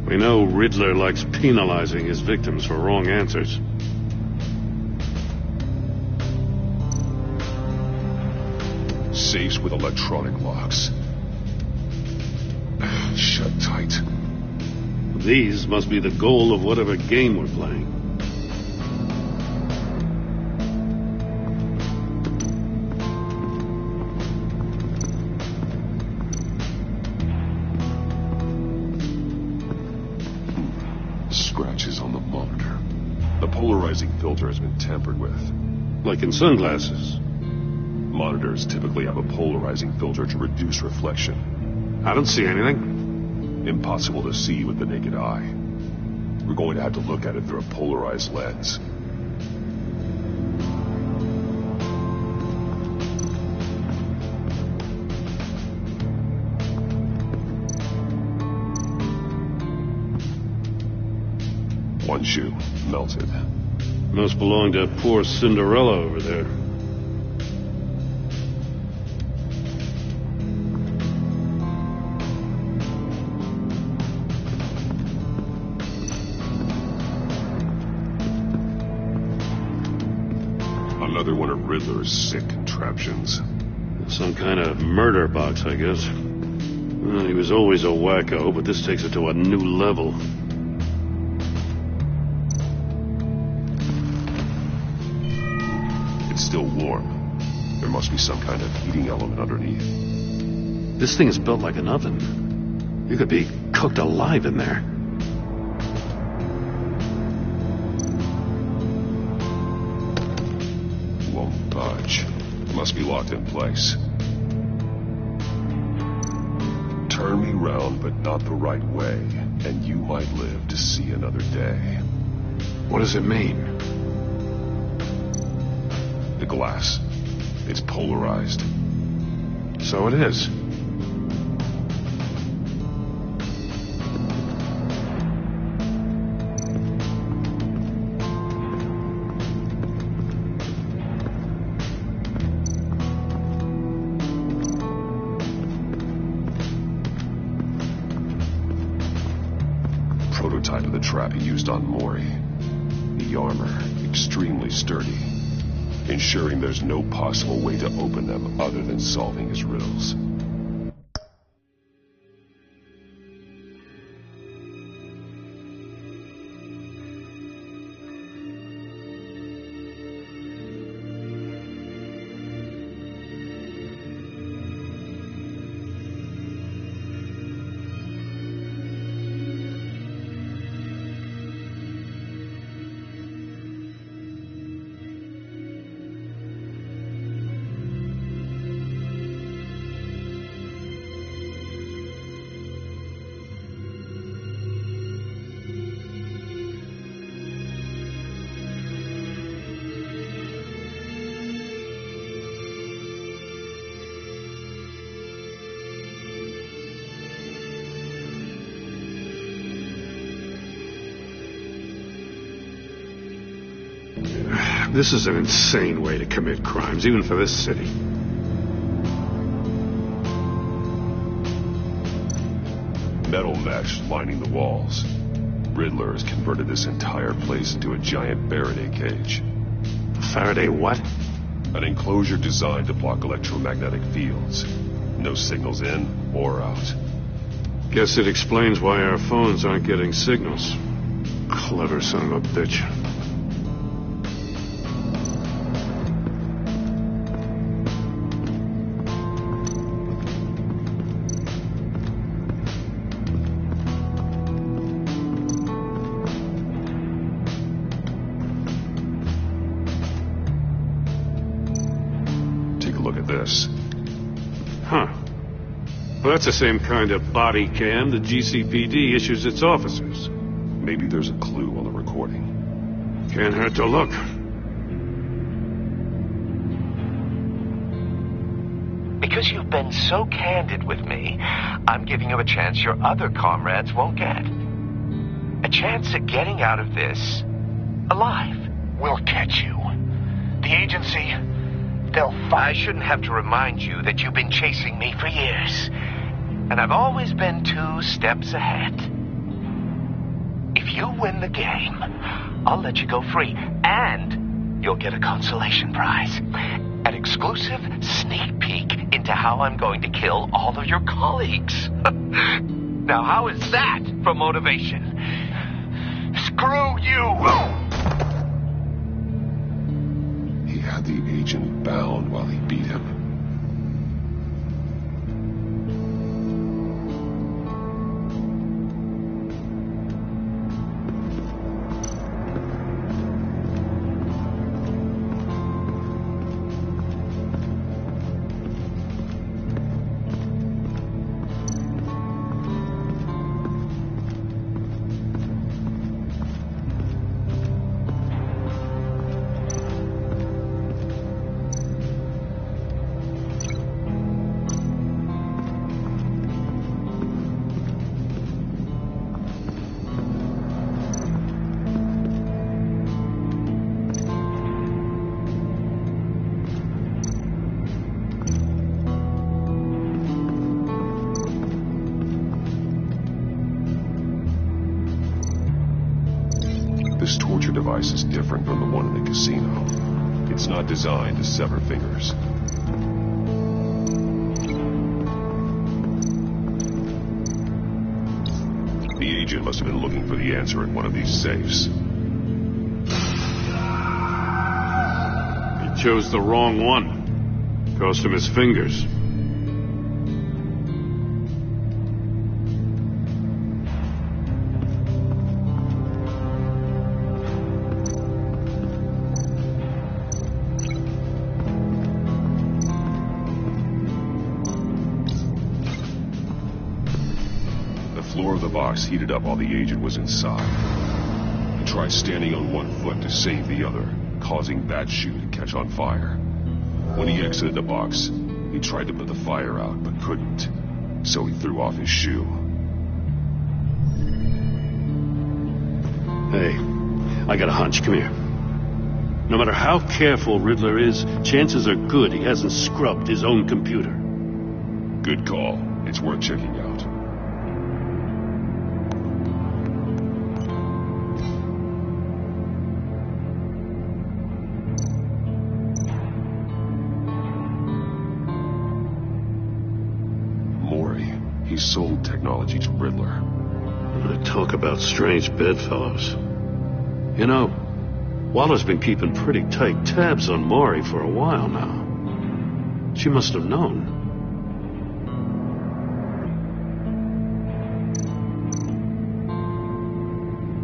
We know Riddler likes penalizing his victims for wrong answers. Safes with electronic locks. Shut tight. These must be the goal of whatever game we're playing. Scratches on the monitor. The polarizing filter has been tampered with. Like in sunglasses. Monitors typically have a polarizing filter to reduce reflection. I don't see anything. Impossible to see with the naked eye. We're going to have to look at it through a polarized lens. One shoe, melted. Must belong to poor Cinderella over there. Another one of Riddler's sick contraptions. Some kind of murder box, I guess. Well, he was always a wacko, but this takes it to a new level. It's still warm. There must be some kind of heating element underneath. This thing is built like an oven. You could be cooked alive in there. Won't budge. Must be locked in place. Turn me round, but not the right way, and you might live to see another day. What does it mean? The glass. It's polarized. So it is. Prototype of the trap he used on Mori. The armor, extremely sturdy. ensuring there's no possible way to open them other than solving his riddles. This is an insane way to commit crimes, even for this city. Metal mesh lining the walls. Riddler has converted this entire place into a giant Faraday cage. Faraday what? An enclosure designed to block electromagnetic fields. No signals in or out. Guess it explains why our phones aren't getting signals. Clever son of a bitch. Huh. Well, that's the same kind of body cam the GCPD issues its officers. Maybe there's a clue on the recording. Can't hurt to look. Because you've been so candid with me, I'm giving you a chance your other comrades won't get. A chance at getting out of this alive. We'll catch you. The agency... I shouldn't have to remind you that you've been chasing me for years. And I've always been 2 steps ahead. If you win the game, I'll let you go free. And you'll get a consolation prize. An exclusive sneak peek into how I'm going to kill all of your colleagues. Now, how is that for motivation? Screw you! He had the agent bound while he beat him. This torture device is different from the one in the casino. It's not designed to sever fingers. The agent must have been looking for the answer in one of these safes. He chose the wrong one. Cost him his fingers. The floor of the box heated up while the agent was inside. He tried standing on one foot to save the other, causing that shoe to catch on fire. When he exited the box, he tried to put the fire out, but couldn't. So he threw off his shoe. Hey, I got a hunch. Come here. No matter how careful Riddler is, chances are good he hasn't scrubbed his own computer. Good call. It's worth checking out. He sold technology to Riddler. Talk about strange bedfellows. You know, Waller's been keeping pretty tight tabs on Maury for a while now. She must have known.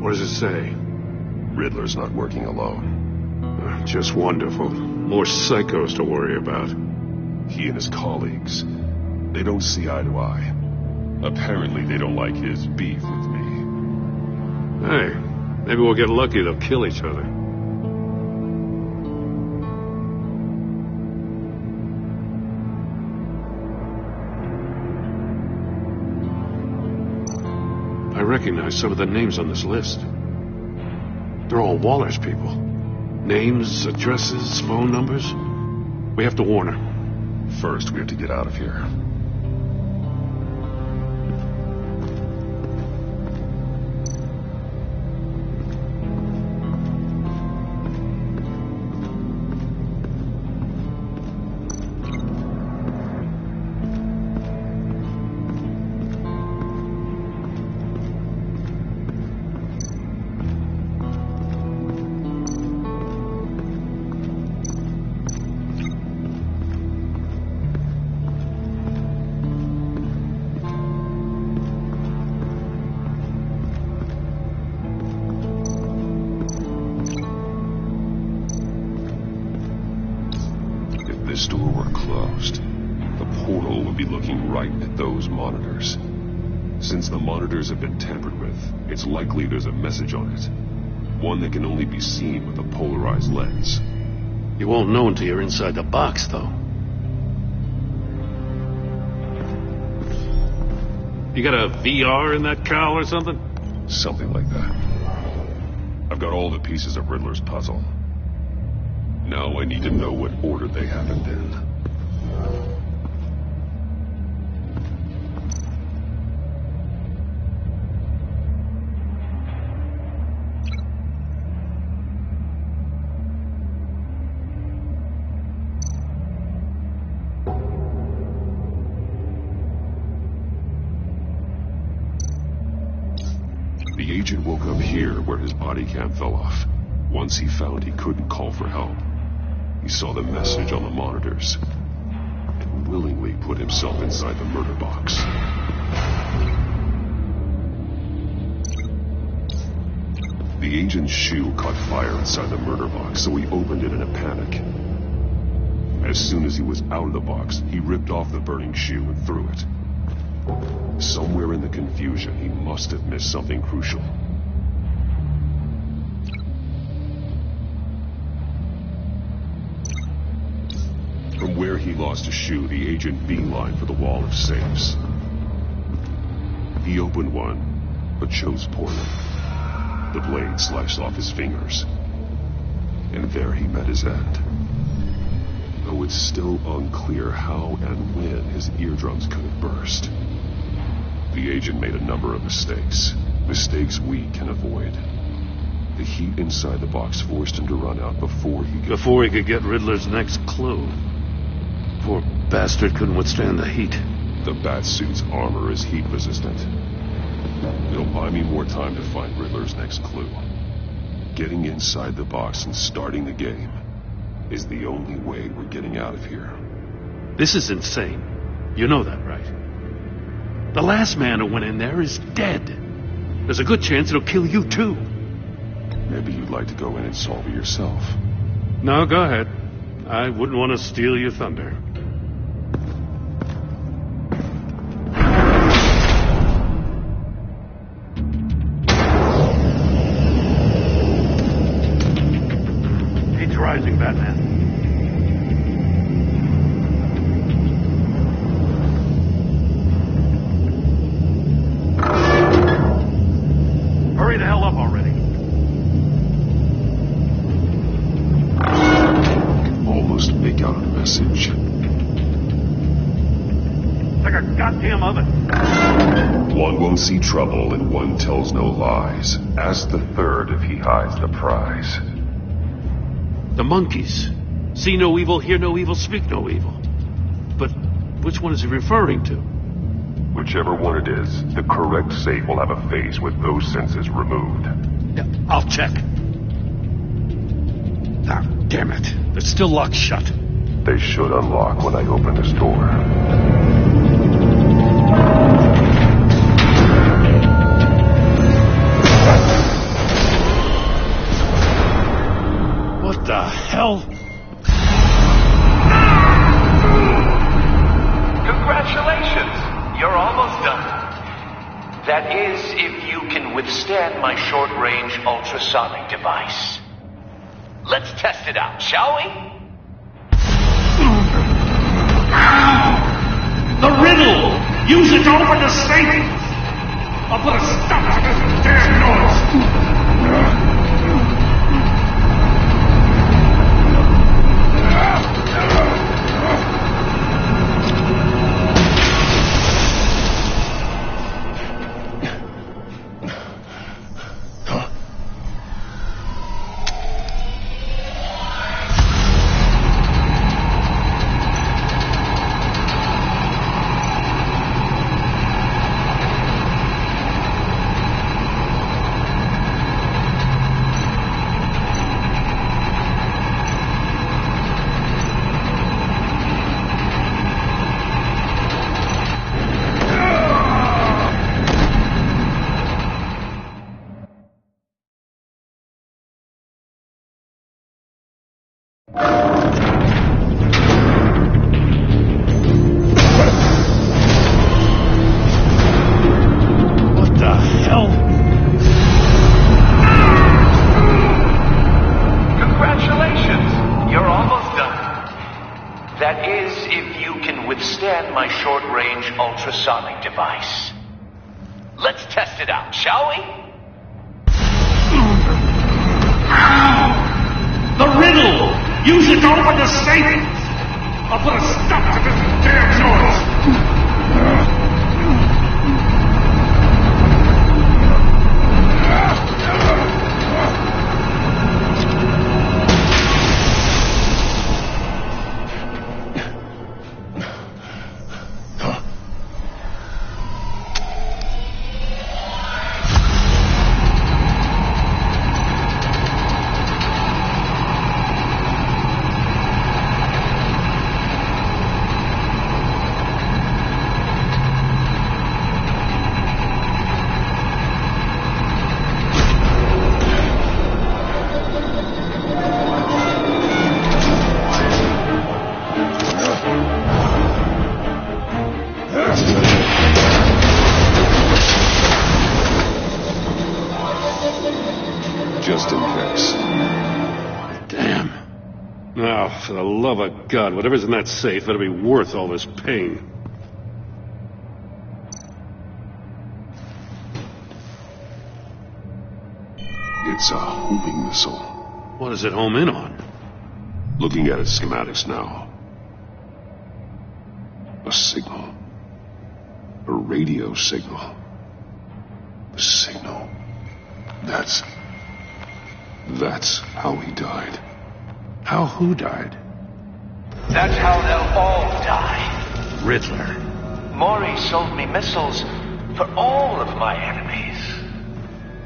What does it say? Riddler's not working alone. Just wonderful. More psychos to worry about. He and his colleagues, they don't see eye to eye. Apparently they don't like his beef with me. Hey, maybe we'll get lucky they'll kill each other. I recognize some of the names on this list. They're all Waller's people. Names, addresses, phone numbers. We have to warn her. First, we have to get out of here. This door were closed, the portal would be looking right at those monitors. Since the monitors have been tampered with, it's likely there's a message on it. One that can only be seen with a polarized lens. You won't know until you're inside the box, though. You got a VR in that cowl or something? Something like that. I've got all the pieces of Riddler's puzzle. Now I need to know what order they happened in. The agent woke up here where his body cam fell off. Once he found he couldn't call for help, he saw the message on the monitors and willingly put himself inside the murder box. The agent's shoe caught fire inside the murder box, so he opened it in a panic. As soon as he was out of the box, he ripped off the burning shoe and threw it. Somewhere in the confusion, he must have missed something crucial. From where he lost a shoe, the agent beelined for the wall of safes. He opened one, but chose poorly. The blade sliced off his fingers. And there he met his end. Though it's still unclear how and when his eardrums could have burst. The agent made a number of mistakes. Mistakes we can avoid. The heat inside the box forced him to run out before he could get Riddler's next clue. Poor bastard couldn't withstand the heat. The Batsuit's armor is heat resistant. It'll buy me more time to find Riddler's next clue. Getting inside the box and starting the game is the only way we're getting out of here. This is insane. You know that, right? The last man who went in there is dead. There's a good chance it'll kill you, too. Maybe you'd like to go in and solve it yourself. No, go ahead. I wouldn't want to steal your thunder. Heat's rising, Batman. Hurry the hell up already. Almost make out a message. Like a goddamn oven. One won't see trouble and one tells no lies. Ask the third if he hides the prize. The monkeys. See no evil, hear no evil, speak no evil. But which one is he referring to? Whichever one it is, the correct safe will have a phase with those sensors removed. Yeah, I'll check. Ah, damn it. They're still locked shut. They should unlock when I open this door. What the hell? Congratulations! You're almost done. That is, if you can withstand my short-range ultrasonic device. Let's test it out, shall we? The riddle! Use it to open the safe! I'll put a stop to this damn noise! Ultrasonic device. Let's test it out, shall we? The riddle! Use it to open the safe! I'll put a stop to this damn noise! Just in case. Damn. Now, for the love of God, whatever's in that safe better be worth all this pain. It's a homing missile. What does it home in on? Looking at its schematics now. A signal. A radio signal. A signal. That's how he died. How who died? That's how they'll all die. Riddler. Maury sold me missiles for all of my enemies.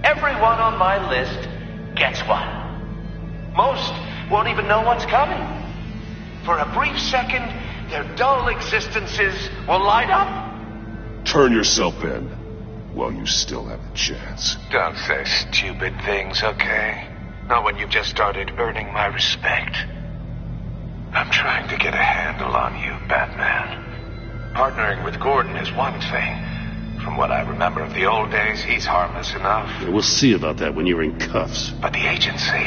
Everyone on my list gets one. Most won't even know what's coming. For a brief second, their dull existences will light up. Turn yourself in while you still have a chance. Don't say stupid things, okay? Not when you've just started earning my respect. I'm trying to get a handle on you, Batman. Partnering with Gordon is one thing. From what I remember of the old days, he's harmless enough. Yeah, we'll see about that when you're in cuffs. But the agency,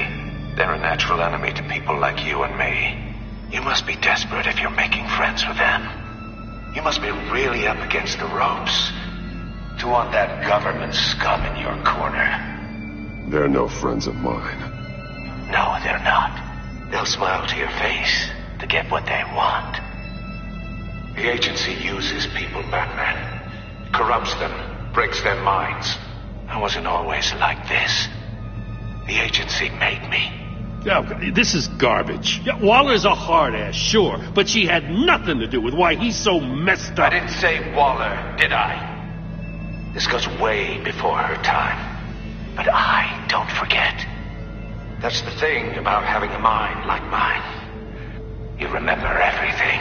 they're a natural enemy to people like you and me. You must be desperate if you're making friends with them. You must be really up against the ropes to want that government scum in your corner. They're no friends of mine. No, they're not. They'll smile to your face to get what they want. The agency uses people, Batman. Corrupts them, breaks their minds. I wasn't always like this. The agency made me. Yeah, this is garbage. Yeah, Waller's a hard-ass, sure, but she had nothing to do with why he's so messed up. I didn't say Waller, did I? This goes way before her time. But I don't forget. That's the thing about having a mind like mine. You remember everything.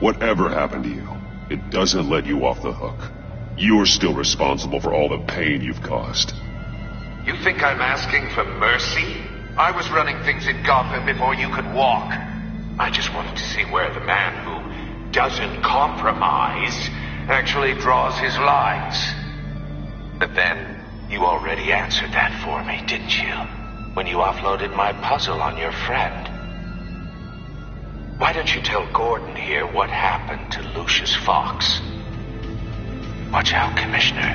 Whatever happened to you, it doesn't let you off the hook. You're still responsible for all the pain you've caused. You think I'm asking for mercy? I was running things in Gotham before you could walk. I just wanted to see where the man who doesn't compromise actually draws his lines. But then, you already answered that for me, didn't you? When you offloaded my puzzle on your friend. Why don't you tell Gordon here what happened to Lucius Fox? Watch out, Commissioner.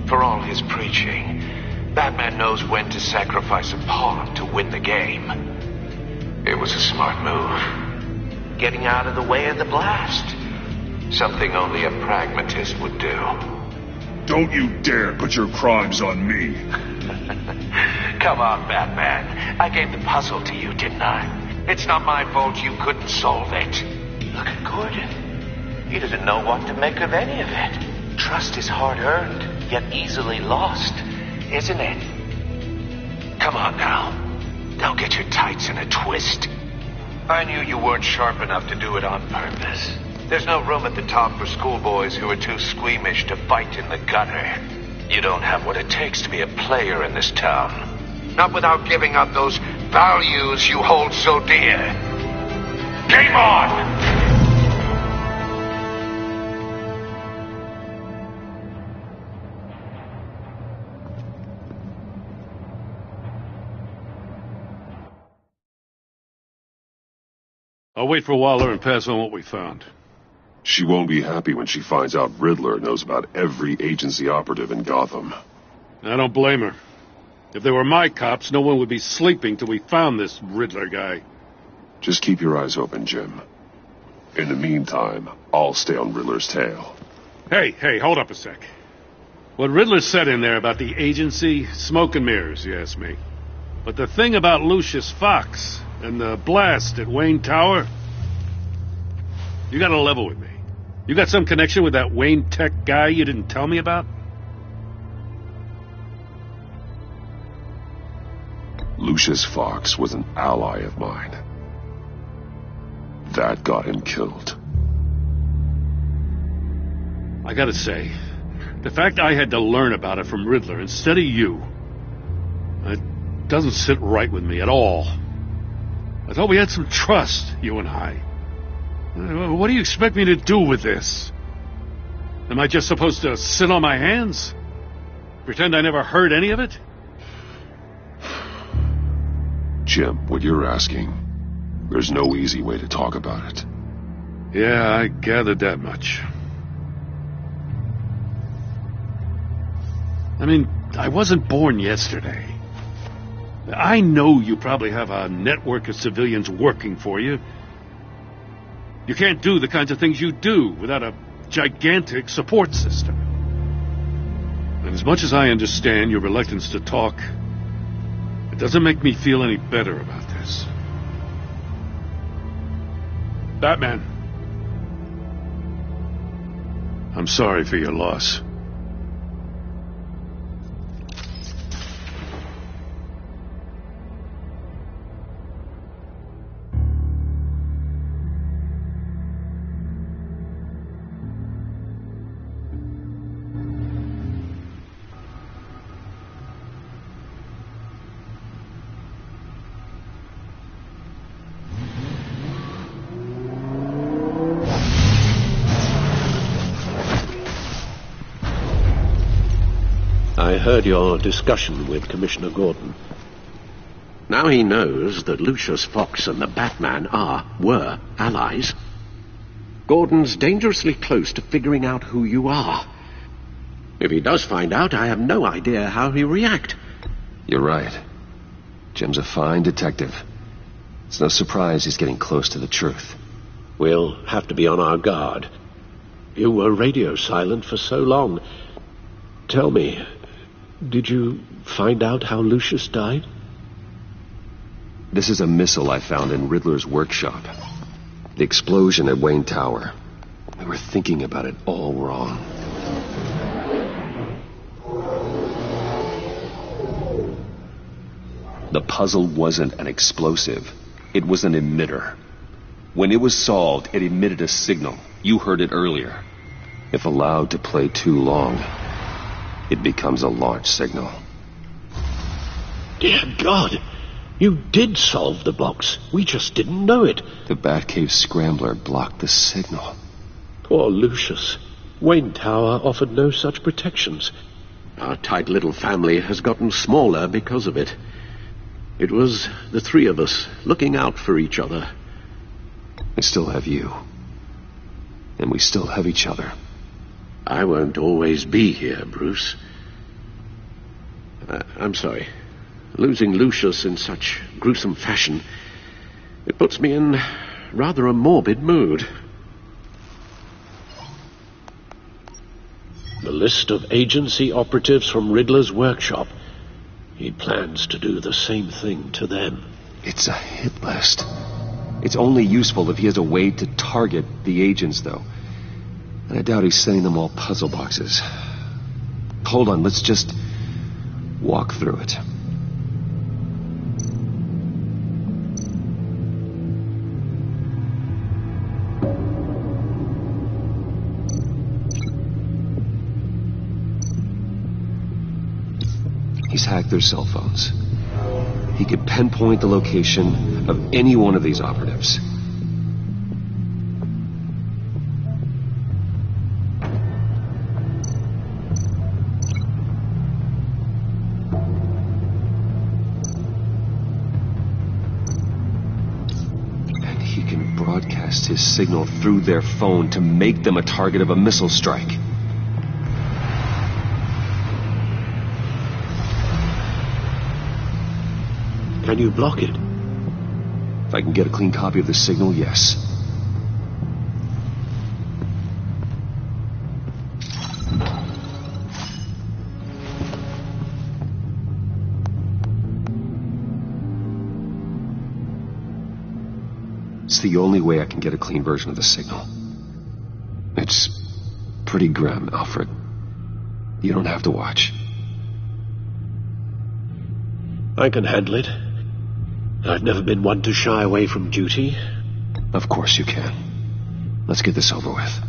For all his preaching, Batman knows when to sacrifice a pawn to win the game. It was a smart move. Getting out of the way of the blast. Something only a pragmatist would do. Don't you dare put your crimes on me. Come on, Batman. I gave the puzzle to you, didn't I? It's not my fault you couldn't solve it. Look at Gordon. He doesn't know what to make of any of it. Trust is hard-earned, yet easily lost, isn't it? Come on now. Don't get your tights in a twist. I knew you weren't sharp enough to do it on purpose. There's no room at the top for schoolboys who are too squeamish to fight in the gutter. You don't have what it takes to be a player in this town. Not without giving up those values you hold so dear. Game on! I'll wait for Waller and pass on what we found. She won't be happy when she finds out Riddler knows about every agency operative in Gotham. I don't blame her. If they were my cops, no one would be sleeping till we found this Riddler guy. Just keep your eyes open, Jim. In the meantime, I'll stay on Riddler's tail. Hey, hold up a sec. What Riddler said in there about the agency, smoke and mirrors, you ask me. But the thing about Lucius Fox and the blast at Wayne Tower, you gotta level with me. You got some connection with that Wayne Tech guy you didn't tell me about? Lucius Fox was an ally of mine. That got him killed. I gotta say, the fact I had to learn about it from Riddler instead of you, it doesn't sit right with me at all. I thought we had some trust, you and I. What do you expect me to do with this? Am I just supposed to sit on my hands? Pretend I never heard any of it? Jim, what you're asking, there's no easy way to talk about it. Yeah, I gathered that much. I mean, I wasn't born yesterday. I know you probably have a network of civilians working for you. You can't do the kinds of things you do without a gigantic support system. And as much as I understand your reluctance to talk, it doesn't make me feel any better about this. Batman, I'm sorry for your loss. I heard your discussion with Commissioner Gordon. Now he knows that Lucius Fox and the Batman were allies. Gordon's dangerously close to figuring out who you are. If he does find out, I have no idea how he'll react. You're right. Jim's a fine detective. It's no surprise he's getting close to the truth. We'll have to be on our guard. You were radio silent for so long. Tell me, did you find out how Lucius died? This is a missile I found in Riddler's workshop. The explosion at Wayne Tower. We were thinking about it all wrong. The puzzle wasn't an explosive. It was an emitter. When it was solved, it emitted a signal. You heard it earlier. If allowed to play too long, it becomes a launch signal. Dear God! You did solve the box. We just didn't know it. The Batcave scrambler blocked the signal. Poor Lucius. Wayne Tower offered no such protections. Our tight little family has gotten smaller because of it. It was the three of us looking out for each other. We still have you. And we still have each other. I won't always be here, Bruce. I'm sorry. Losing Lucius in such gruesome fashion, it puts me in rather a morbid mood. The list of agency operatives from Riddler's workshop. He plans to do the same thing to them. It's a hit list. It's only useful if he has a way to target the agents, though. And I doubt he's sending them all puzzle boxes. Hold on, let's just walk through it. He's hacked their cell phones. He could pinpoint the location of any one of these operatives. And he can broadcast his signal through their phone to make them a target of a missile strike. Can you block it? If I can get a clean copy of the signal, yes. It's the only way I can get a clean version of the signal. It's pretty grim, Alfred. You don't have to watch. I can handle it. I've never been one to shy away from duty. Of course you can. Let's get this over with.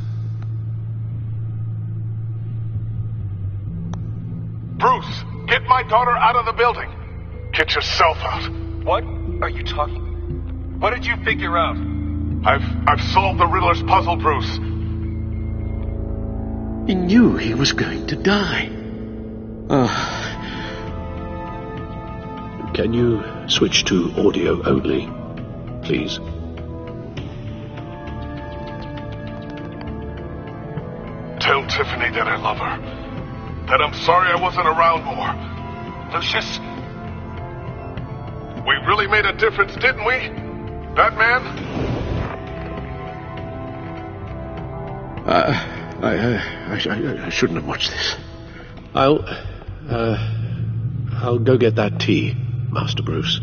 Bruce, get my daughter out of the building. Get yourself out. What are you talking? What did you figure out? I've solved the Riddler's puzzle, Bruce. He knew he was going to die. Can you switch to audio only, please? Tell Tiffany that I love her. That I'm sorry I wasn't around more. Lucius? We really made a difference, didn't we? Batman? I shouldn't have watched this. I'll go get that tea, Master Bruce.